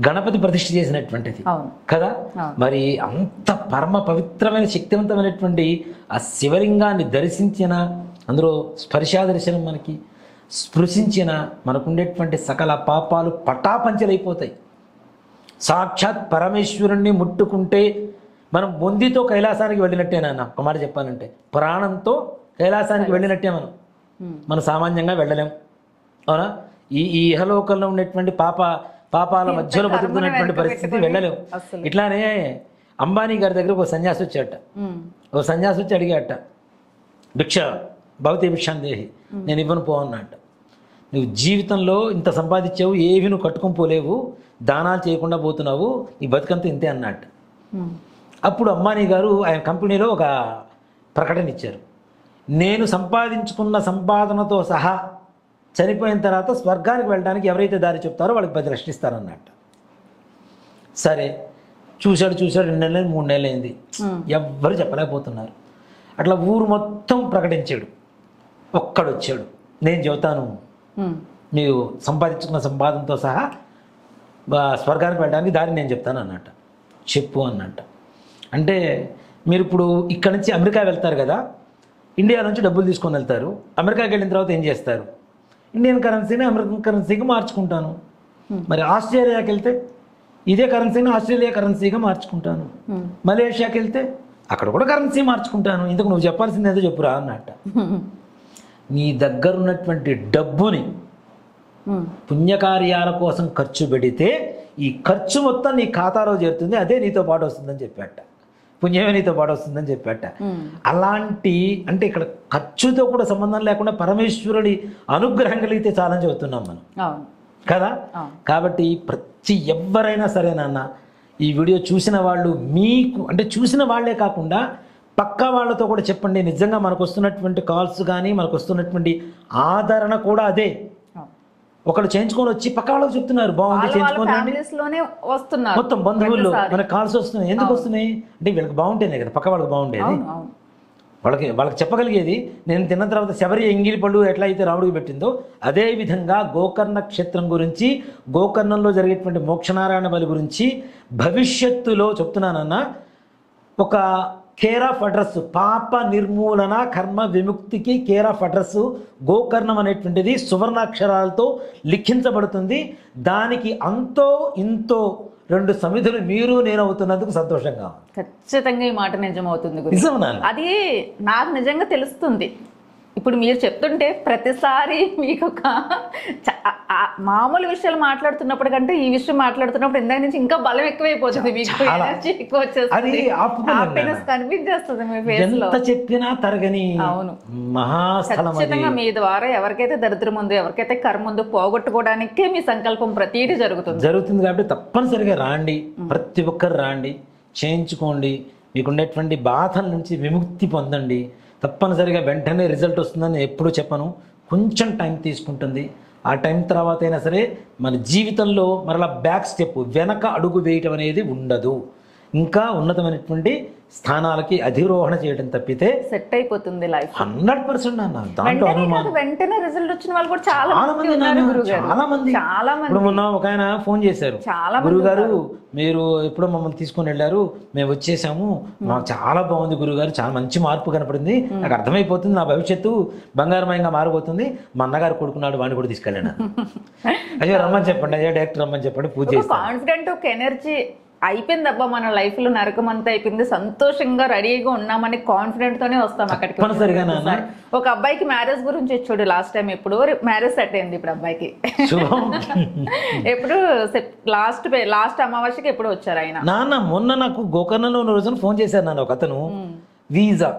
గణపతి ప్రతిష్ఠ చేసినటువంటిది అవును. కదా. మరి అంత పరమ పవిత్రమైన శక్తివంతమైనటువంటి ఆ శివలింగాన్ని దర్శించిన, అందులో స్పర్శాదర్శనం మనకి స్పృశించిన మనకుండేటువంటి సకల పాపాలు పటాపంచలైపోతాయి. సాక్షాత్ పరమేశ్వరుణ్ణి ముట్టుకుంటే మనం బొందితో కైలాసానికి వెళ్ళినట్టే నాన్న. ఒక మాట చెప్పాలంటే ప్రాణంతో కైలాసానికి వెళ్ళినట్టే. మనం సామాన్యంగా వెళ్ళలేం, అవునా? ఈ ఇహలోకంలో ఉండేటువంటి పాపాల మధ్యలో బతుకుతున్నటువంటి పరిస్థితి వెళ్ళలేం. ఇట్లానే అంబానీ గారి దగ్గర ఒక సన్యాసి వచ్చాట. ఒక సన్యాసి వచ్చి అడిగాట, భిక్ష భవతి భిక్షాన్ దేహి, నేను ఇవ్వను పో అన్నట్ట. నువ్వు జీవితంలో ఇంత సంపాదించావు, ఏవి నువ్వు కట్టుకొని పోలేవు, దానాలు చేయకుండా పోతున్నావు, నీ బతుకంతా ఇంతే అన్నట్టు. అప్పుడు అంబానీ గారు ఆయన కంపెనీలో ఒక ప్రకటన ఇచ్చారు, నేను సంపాదించుకున్న సంపాదనతో సహా చనిపోయిన తర్వాత స్వర్గానికి వెళ్ళడానికి ఎవరైతే దారి చెప్తారో వాళ్ళకి 10 లక్షలు ఇస్తారన్నట్టు. సరే చూశాడు 2 నెలలు 3 నెలలు అయింది, ఎవ్వరు చెప్పలేకపోతున్నారు. అట్లా ఊరు మొత్తం ప్రకటించాడు. ఒక్కడు వచ్చాడు, నేను చెబుతాను, మీరు సంపాదించుకున్న సంపాదనతో సహా స్వర్గానికి వెళ్ళడానికి దారి నేను చెప్తాను అన్నట్టు. చెప్పు అన్నట్టు. అంటే మీరు ఇప్పుడు ఇక్కడ నుంచి అమెరికా వెళ్తారు కదా, ఇండియా నుంచి డబ్బులు తీసుకొని వెళ్తారు. అమెరికాకి వెళ్ళిన తర్వాత ఏం చేస్తారు? ఇండియన్ కరెన్సీని అమెరికన్ కరెన్సీగా మార్చుకుంటాను. మరి ఆస్ట్రేలియాకి వెళ్తే ఇదే కరెన్సీని ఆస్ట్రేలియా కరెన్సీగా మార్చుకుంటాను. మలేషియాకి వెళ్తే అక్కడ కూడా కరెన్సీ మార్చుకుంటాను. ఇంతకు నువ్వు చెప్పాల్సింది ఏదో చెప్పురా అన్నట్ట. నీ దగ్గర ఉన్నటువంటి డబ్బుని పుణ్యకార్యాల కోసం ఖర్చు పెడితే ఈ ఖర్చు మొత్తం నీ ఖాతాలో చేరుతుంది, అదే నీతో పాటు వస్తుందని చెప్పాట. పుణ్యమే నీతో పాటు వస్తుందని చెప్పాట. అలాంటి అంటే ఇక్కడ ఖర్చుతో కూడా సంబంధం లేకుండా పరమేశ్వరుడి అనుగ్రహం కలిగితే చాలని చెబుతున్నాం మనం కదా. కాబట్టి ప్రతి ఎవరైనా సరే నాన్న, ఈ వీడియో చూసిన వాళ్ళు మీకు అంటే చూసిన వాళ్ళే కాకుండా పక్క వాళ్ళతో కూడా చెప్పండి. నిజంగా మనకు వస్తున్నటువంటి కాల్స్ కానీ మనకు వస్తున్నటువంటి ఆదరణ కూడా అదే. ఒకళ్ళు చేయించుకొని వచ్చి పక్క వాళ్ళకి చెప్తున్నారు, బాగుంది చేయించుకొని మొత్తం బంధువుల్లో మనకు కాల్స్ వస్తున్నాయి. ఎందుకు వస్తున్నాయి అంటే వీళ్ళకి బాగుంటేనే కదా పక్క వాళ్ళకి బాగుండేది. వాళ్ళకి చెప్పగలిగేది నేను తిన్న తర్వాత శబరి ఎంగిలి పళ్ళు ఎట్లా అయితే రాముడికి పెట్టిందో అదేవిధంగా గోకర్ణ క్షేత్రం గురించి, గోకర్ణంలో జరిగేటువంటి మోక్షనారాయణ బలి గురించి భవిష్యత్తులో చెప్తున్నానన్న ఒక కేర్ ఆఫ్ అడ్రస్, పాప నిర్మూలన కర్మ విముక్తికి కేర్ ఆఫ్ అడ్రస్ గోకర్ణం అనేటువంటిది సువర్ణాక్షరాలతో లిఖించబడుతుంది. దానికి అంతో ఇంతో 2 సమిధులు మీరు నేను అవుతున్నందుకు సంతోషంగా. ఖచ్చితంగా ఈ మాట నిజమవుతుంది. నిజమన్నా? అది నాకు నిజంగా తెలుస్తుంది. ఇప్పుడు మీరు చెప్తుంటే ప్రతిసారి మీకు ఒక మామూలు విషయాలు మాట్లాడుతున్నప్పుడు కంటే ఈ విషయం మాట్లాడుతున్నప్పుడు ఇందాక నుంచి ఇంకా బలం ఎక్కువైపోతుంది, మీకు ఎనర్జీ ఎక్కువ వచ్చేస్తుంది, హ్యాపీనెస్ కనిపించేస్తుంది మీ ఫేస్ లో. ఎంత చెప్పినా తరగని. అవును, మహాస్థలం. ఖచ్చితంగా మీ ద్వారా ఎవరికైతే దరిద్రం ఉందో, ఎవరికైతే కర్మ ఉందో పోగొట్టుకోవడానికే మీ సంకల్పం ప్రతిదీ జరుగుతుంది కాబట్టి తప్పనిసరిగా రాండి, ప్రతి ఒక్కరు రాండి, చేయించుకోండి, మీకుండేటువంటి బాధల నుంచి విముక్తి పొందండి. తప్పనిసరిగా వెంటనే రిజల్ట్ వస్తుందని ఎప్పుడూ చెప్పను, కొంచెం టైం తీసుకుంటుంది. ఆ టైం తర్వాత అయినా సరే మన జీవితంలో మరలా బ్యాక్ స్టెప్, వెనక అడుగు వేయటం అనేది ఉండదు. ఇంకా ఉన్నతమైనటువంటి స్థానాలకి అధిరోహణ చేయడం తప్పితే సెట్ అయిపోతుంది లైఫ్ 100%. అన్న దాంట్లో అనుమానం. వెంటనే రిజల్ట్ వచ్చిన వాళ్ళు కూడా చాలా మంది. ఇప్పుడు మొన్న ఒక ఆయన ఫోన్ చేశారు, గురుగారు మీరు ఎప్పుడో మమ్మల్ని తీసుకొని వెళ్ళారు, మేము వచ్చేసాము, మాకు చాలా బాగుంది గురుగారు, చాలా మంచి మార్పు కనపడింది, నాకు అర్థమైపోతుంది నా భవిష్యత్తు బంగారమయంగా మారిపోతుంది, మా అన్నగారు కొడుకున్నాడు వాడిని కూడా తీసుకెళ్ళాను. అయ్యో రమ్మని చెప్పండి, అయ్యో డైరెక్టర్ రమ్మని చెప్పండి, పూజ చేస్తాను. కాన్ఫిడెంట్ ఒక ఎనర్జీ అయిపోయింది, అబ్బా మన లైఫ్ లో నరకం అంతా అయిపోయింది, సంతోషంగా రెడీగా ఉన్నామని కాన్ఫిడెంట్ తోనే వస్తాం అక్కడికి. ఒక అబ్బాయికి మ్యారేజ్ గురించి వచ్చాడు లాస్ట్ టైం, ఎప్పుడు మ్యారేజ్ సెట్ అయింది ఇప్పుడు అబ్బాయికి. ఎప్పుడు లాస్ట్ అమావాస్యకి ఎప్పుడు వచ్చారు ఆయన. నాన్న మొన్న నాకు గోకర్ణంలో ఉన్న రోజున ఫోన్ చేశారు నాన్న ఒక అతను, వీసా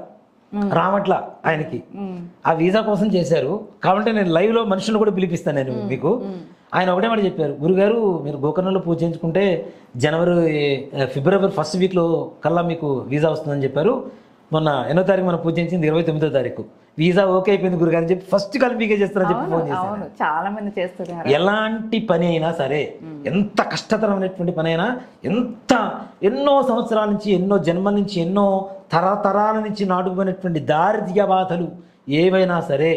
రావట్లా ఆయనకి, ఆ వీసా కోసం చేశారు. కాబట్టి నేను లైవ్ లో మనుషులను కూడా పిలిపిస్తాను నేను మీకు. ఆయన ఒకటే మాట చెప్పారు, గురుగారు మీరు గోకర్ణంలో పూజ చేయించుకుంటే ఫిబ్రవరి 1st వీక్లో కల్లా మీకు వీసా వస్తుందని చెప్పారు. మొన్న 8వ తారీఖు మనం పూజ చేయించింది 29వ తారీఖు, వీసా ఓకే అయిపోయింది గురుగారు అని చెప్పి ఫస్ట్ కాల్ మీకే చేస్తారని చెప్పి ఫోన్ చేశారు. చాలా మంది చేస్తున్నారు. ఎలాంటి పని అయినా సరే, ఎంత కష్టతరమైనటువంటి పని అయినా, ఎన్నో సంవత్సరాల నుంచి, ఎన్నో జన్మల నుంచి, ఎన్నో తరతరాల నుంచి నాటుకుపోయినటువంటి దారిద్ర్య బాధలు ఏవైనా సరే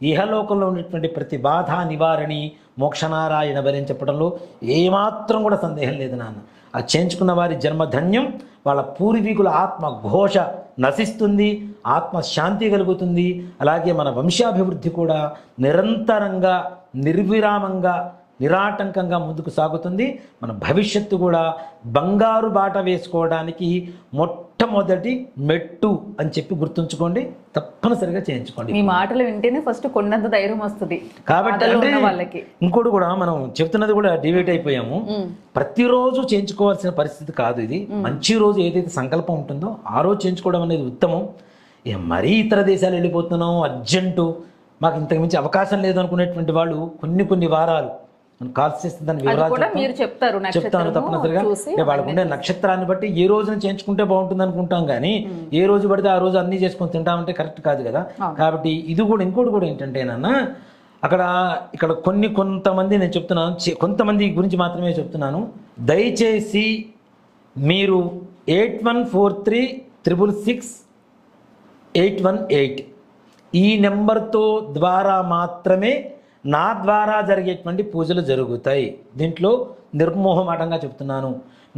ఇహలోకంలో ఉన్నటువంటి ప్రతి బాధ నివారణి మోక్షనారాయణ బలి చెప్పడంలో ఏమాత్రం కూడా సందేహం లేదు నాన్న. అది చేయించుకున్న వారి జన్మధన్యం, వాళ్ళ పూర్వీకుల ఆత్మ ఘోష నశిస్తుంది, ఆత్మశాంతి కలుగుతుంది. అలాగే మన వంశాభివృద్ధి కూడా నిరంతరంగా నిర్విరామంగా నిరాటంకంగా ముందుకు సాగుతుంది. మన భవిష్యత్తు కూడా బంగారు బాట వేసుకోవడానికి మొట్టమొదటి మెట్టు అని చెప్పి గుర్తుంచుకోండి, తప్పనిసరిగా చేయించుకోండి. మీ మాటలు వింటేనే ఫస్ట్ కొండంత ధైర్యం వస్తుంది కాబట్టి అంటే వాళ్ళకి. ఇంకోటి కూడా మనం చెప్తున్నది కూడా డివైట్ అయిపోయాము. ప్రతిరోజు చేయించుకోవాల్సిన పరిస్థితి కాదు ఇది. మంచి రోజు ఏదైతే సంకల్పం ఉంటుందో ఆ రోజు చేయించుకోవడం అనేది ఉత్తమం. మరీ ఇతర దేశాలు వెళ్ళిపోతున్నాం అర్జెంటు, మాకు ఇంతకు మించి అవకాశం లేదు అనుకునేటువంటి వాళ్ళు కొన్ని వారాలు కాల్స్ చేస్తే దాని వివరాలు చెప్తాను తప్పనిసరిగా. వాళ్ళకు ఉండే నక్షత్రాన్ని బట్టి ఏ రోజున చేయించుకుంటే బాగుంటుంది అనుకుంటాం, కానీ ఏ రోజు పడితే ఆ రోజు అన్ని చేసుకొని తింటామంటే కరెక్ట్ కాదు కదా. కాబట్టి ఇది కూడా ఇంకోటి కూడా ఏంటంటే నాన్న, ఇక్కడ కొంతమంది నేను చెప్తున్నాను, కొంతమంది గురించి మాత్రమే చెప్తున్నాను. దయచేసి మీరు 8143666818 ఈ నెంబర్తో ద్వారా మాత్రమే నా ద్వారా జరిగేటువంటి పూజలు జరుగుతాయి. దీంట్లో నిర్మోహమాటంగా చెప్తున్నాను.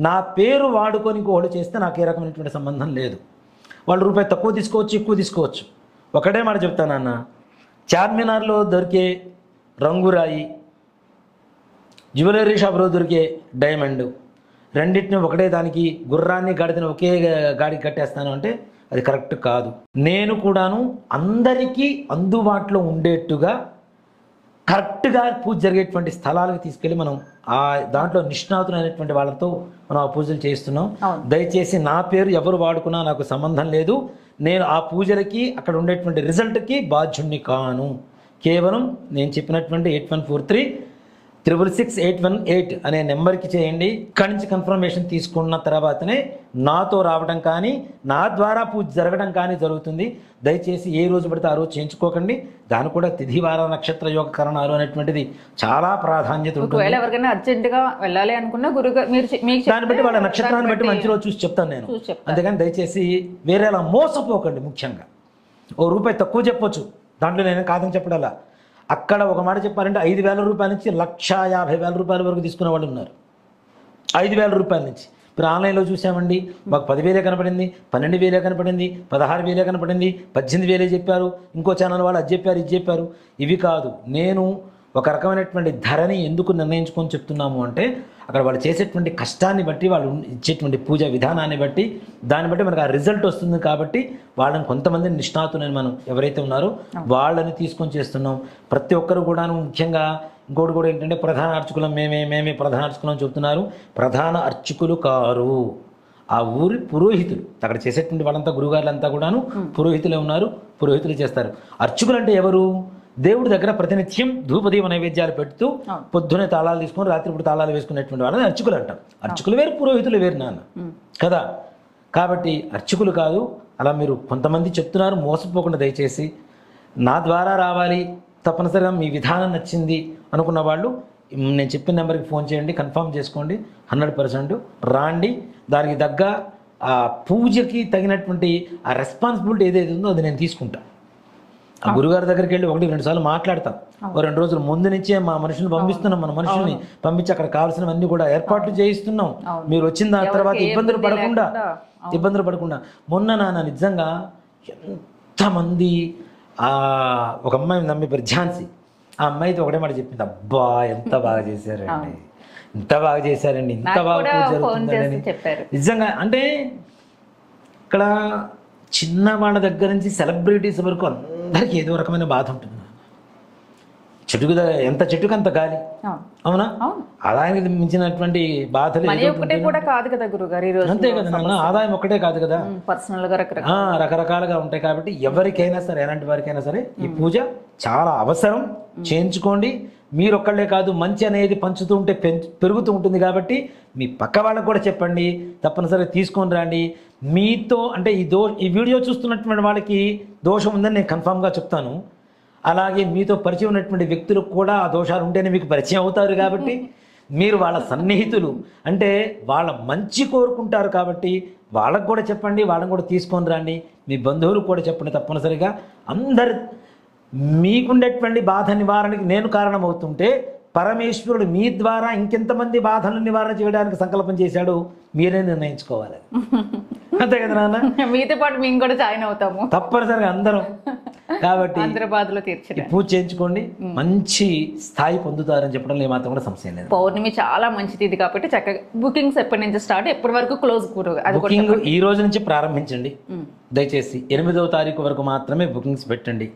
నా పేరు వాడుకొని ఇంకోళ్ళు చేస్తే నాకు ఏ రకమైనటువంటి సంబంధం లేదు. వాళ్ళు రూపాయి తక్కువ తీసుకోవచ్చు, ఎక్కువ తీసుకోవచ్చు. ఒకటే మాట చెప్తానన్న, చార్మినార్లో దొరికే రంగురాయి, జ్యువెలరీ షాప్లో దొరికే డైమండ్, రెండింటిని ఒకటే దానికి గుర్రాన్ని గాడిదని ఒకే గాడికి కట్టేస్తాను అంటే అది కరెక్ట్ కాదు. నేను కూడాను అందరికీ అందుబాటులో ఉండేట్టుగా కరెక్ట్గా పూజ జరిగేటువంటి స్థలాలకు తీసుకెళ్ళి మనం ఆ దాంట్లో నిష్ణాతులైనటువంటి వాళ్ళతో మనం ఆ పూజలు చేస్తున్నాం. దయచేసి నా పేరు ఎవరు వాడుకున్నా నాకు సంబంధం లేదు. నేను ఆ పూజలకి అక్కడ ఉండేటువంటి రిజల్ట్కి బాధ్యుణ్ణి కాను. కేవలం నేను చెప్పినటువంటి 8143666818 అనే నెంబర్కి చేయండి. ఇక్కడి నుంచి కన్ఫర్మేషన్ తీసుకున్న తర్వాతనే నాతో రావడం కానీ నా ద్వారా పూజ జరగడం కానీ జరుగుతుంది. దయచేసి ఏ రోజు పడితే ఆ రోజు చేయించుకోకండి. దాని కూడా తిథి వార నక్షత్ర యోగ కరణాలు అనేటువంటిది చాలా ప్రాధాన్యత ఉంటుంది. ఎవరికైనా అర్జెంటుగా వెళ్ళాలి అనుకున్నా గురుగారు దాన్ని బట్టి వాళ్ళ నక్షత్రాన్ని బట్టి మంచి రోజు చూసి చెప్తాను నేను. అంతేగాని దయచేసి వేరేలా మోసపోకండి. ముఖ్యంగా రూపాయి తక్కువ చెప్పొచ్చు, దాంట్లో నేను కాదని చెప్పడాలా. అక్కడ ఒక మాట చెప్పారంటే 5,000 రూపాయల నుంచి 1,50,000 రూపాయల వరకు తీసుకునే వాళ్ళు ఉన్నారు. 5,000 రూపాయల నుంచి. ఇప్పుడు ఆన్లైన్లో చూసామండి, మాకు 10,000 కనపడింది, 12,000 కనపడింది, 16,000 కనపడింది, 18,000 చెప్పారు. ఇంకో ఛానల్ వాళ్ళు అది చెప్పారు, ఇది చెప్పారు. ఇవి కాదు. నేను ఒక రకమైనటువంటి ధరని ఎందుకు నిర్ణయించుకొని చెప్తున్నాము అంటే, అక్కడ వాళ్ళు చేసేటువంటి కష్టాన్ని బట్టి, వాళ్ళు ఇచ్చేటువంటి పూజ విధానాన్ని బట్టి, దాన్ని బట్టి మనకు ఆ రిజల్ట్ వస్తుంది. కాబట్టి వాళ్ళని కొంతమందిని నిష్ణాతులని మనం ఎవరైతే ఉన్నారో వాళ్ళని తీసుకొని చేస్తున్నాం. ప్రతి ఒక్కరు కూడాను ముఖ్యంగా ఇంకోటి కూడా ఏంటంటే, ప్రధాన అర్చకులం మేమే ప్రధాన అర్చకులం చెప్తున్నారు. ప్రధాన అర్చకులు కారు, ఆ ఊరి పురోహితులు. అక్కడ చేసేటువంటి వాళ్ళంతా గురుగారులంతా కూడాను పురోహితులే ఉన్నారు, పురోహితులు చేస్తారు. అర్చకులు అంటే ఎవరు? దేవుడి దగ్గర ప్రతినిత్యం ధూపదీప నైవేద్యాలు పెడుతూ పొద్దునే తాళాలు తీసుకొని రాత్రిపూట తాళాలు వేసుకునేటువంటి వాళ్ళని అర్చకులు అంటాం. అర్చకులు వేరు, పురోహితులు వేరు నాన్న కదా. కాబట్టి అర్చకులు కాదు. అలా మీరు కొంతమంది చెప్తున్నారు, మోసపోకుండా దయచేసి నా ద్వారా రావాలి, తప్పనిసరిగా మీ విధానం నచ్చింది అనుకున్న వాళ్ళు నేను చెప్పిన నెంబర్కి ఫోన్ చేయండి, కన్ఫర్మ్ చేసుకోండి. 100% రాండి. దానికి తగ్గ ఆ పూజకి తగినటువంటి ఆ రెస్పాన్సిబిలిటీ ఏదైతే ఉందో అది నేను తీసుకుంటాను. ఆ గురుగారి దగ్గరికి వెళ్ళి 1-2 సార్లు మాట్లాడతాం. 2 రోజుల ముందు నుంచే మా మనుషులను పంపిస్తున్నాం. మన మనుషుల్ని పంపించి అక్కడ కావాల్సినవన్నీ కూడా ఏర్పాట్లు చేయిస్తున్నాం. మీరు వచ్చిన తర్వాత ఇబ్బందులు పడకుండా. మొన్న నాన్న నిజంగా ఎంతమంది ఒక అమ్మాయి నమ్మి పేరు ఝాన్సీ. ఆ అమ్మాయితో ఒకటే మాట చెప్పింది, అబ్బా ఎంత బాగా చేశారండి, ఇంత బాగా చేశారండి, ఇంత బాగా జరుగుతుందని. నిజంగా అంటే ఇక్కడ చిన్నవాళ్ళ దగ్గర నుంచి సెలబ్రిటీస్ వరకు అందరికీ ఏదో రకమైన బాధ ఉంటుంది. చెట్టుకు ఎంత చెట్టుకు అంత గాలి, అవునా? ఆదాయానికి మించినటువంటి బాధలు అంతే కదా నాన్న. ఆదాయం ఒక్కటే కాదు కదా, రకరకాలుగా ఉంటాయి. కాబట్టి ఎవరికైనా సరే, ఎలాంటి వారికైనా సరే ఈ పూజ చాలా అవసరం. చేయించుకోండి. మీరు ఒక్కళ్ళే కాదు, మంచి అనేది పంచుతూ ఉంటే పెరుగుతూ ఉంటుంది. కాబట్టి మీ పక్క వాళ్ళకు కూడా చెప్పండి, తప్పనిసరిగా తీసుకొని రండి. మీతో అంటే ఈ వీడియో చూస్తున్నటువంటి వాళ్ళకి దోషం ఉందని నేను కన్ఫామ్గా చెప్తాను. అలాగే మీతో పరిచయం ఉన్నటువంటి వ్యక్తులకు కూడా ఆ దోషాలు ఉంటేనే మీకు పరిచయం అవుతారు. కాబట్టి మీరు వాళ్ళ సన్నిహితులు, అంటే వాళ్ళ మంచి కోరుకుంటారు. కాబట్టి వాళ్ళకు కూడా చెప్పండి, వాళ్ళని కూడా తీసుకొని రండి. మీ బంధువులకు కూడా చెప్పండి. తప్పనిసరిగా అందరు మీకుండేటువంటి బాధ నివారణకి నేను కారణమవుతుంటే పరమేశ్వరుడు మీ ద్వారా ఇంకెంతమంది బాధలను నివారణ చేయడానికి సంకల్పం చేశాడు మీరే నిర్ణయించుకోవాలి. అంతే కదా నాన్న? మీతో పాటు మేము కూడా జాయిన్ అవుతాము తప్పనిసరిగా అందరం. కాబట్టి అందరి బాధలు తీర్చడం, పూజ చేయించుకోండి, మంచి స్థాయి పొందుతారని చెప్పడంలో ఏమాత్రం కూడా సంశయం లేదు. పౌర్ణమి చాలా మంచిది ఇది కాబట్టి చక్కగా బుకింగ్స్ ఎప్పటి నుంచి స్టార్ట్, ఎప్పటి వరకు క్లోజ్? బుకింగ్ ఈ రోజు నుంచి ప్రారంభించండి. దయచేసి 8వ తారీఖు వరకు మాత్రమే బుకింగ్స్ పెట్టండి.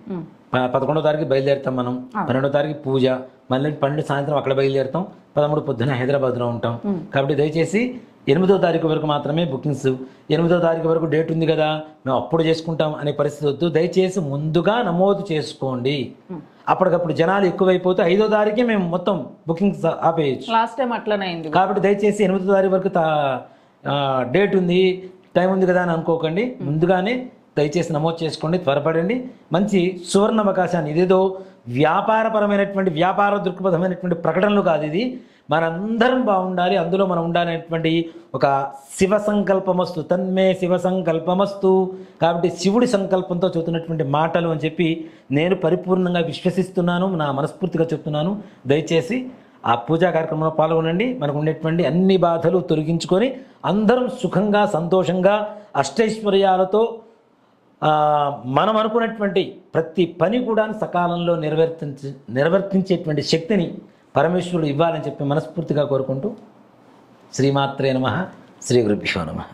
11వ తారీఖు బయలుదేరుతాం మనం, 12వ తారీఖు పూజ, మళ్ళీ 12 సాయంత్రం అక్కడ బయలుదేరుతాం, 13 పొద్దున హైదరాబాద్లో ఉంటాం. కాబట్టి దయచేసి 8వ తారీఖు వరకు మాత్రమే బుకింగ్స్. 8వ తారీఖు వరకు డేట్ ఉంది కదా మేము అప్పుడు చేసుకుంటాం అనే పరిస్థితి వద్దు. దయచేసి ముందుగా నమోదు చేసుకోండి. అప్పటికప్పుడు జనాలు ఎక్కువైపోతే 5వ తారీఖే మేము మొత్తం బుకింగ్స్ ఆపేయచ్చు. లాస్ట్ టైం అట్లనే అయింది. కాబట్టి దయచేసి 8వ తారీఖు వరకు డేట్ ఉంది, టైం ఉంది కదా అని అనుకోకండి. ముందుగానే దయచేసి నమోదు చేసుకోండి, త్వరపడండి. మంచి సువర్ణ అవకాశాన్ని, ఇదేదో వ్యాపారపరమైనటువంటి వ్యాపార దృక్పథమైనటువంటి ప్రకటనలు కాదు, ఇది మనందరం బాగుండాలి, అందులో మనం ఉండాలనేటువంటి ఒక శివ సంకల్పమస్తు, తన్మే శివ సంకల్పమస్తు. కాబట్టి శివుడి సంకల్పంతో చెబుతున్నటువంటి మాటలు అని చెప్పి నేను పరిపూర్ణంగా విశ్వసిస్తున్నాను, నా మనస్ఫూర్తిగా చెప్తున్నాను. దయచేసి ఆ పూజా కార్యక్రమంలో పాల్గొనండి. మనకు ఉండేటువంటి అన్ని బాధలు తొలగించుకొని అందరం సుఖంగా సంతోషంగా అష్టైశ్వర్యాలతో మనం అనుకున్నటువంటి ప్రతి పని కూడా సకాలంలో నిర్వర్తించేటువంటి శక్తిని పరమేశ్వరుడు ఇవ్వాలని చెప్పి మనస్ఫూర్తిగా కోరుకుంటూ శ్రీమాత్రే నమః, శ్రీ గురుభ్యో నమః.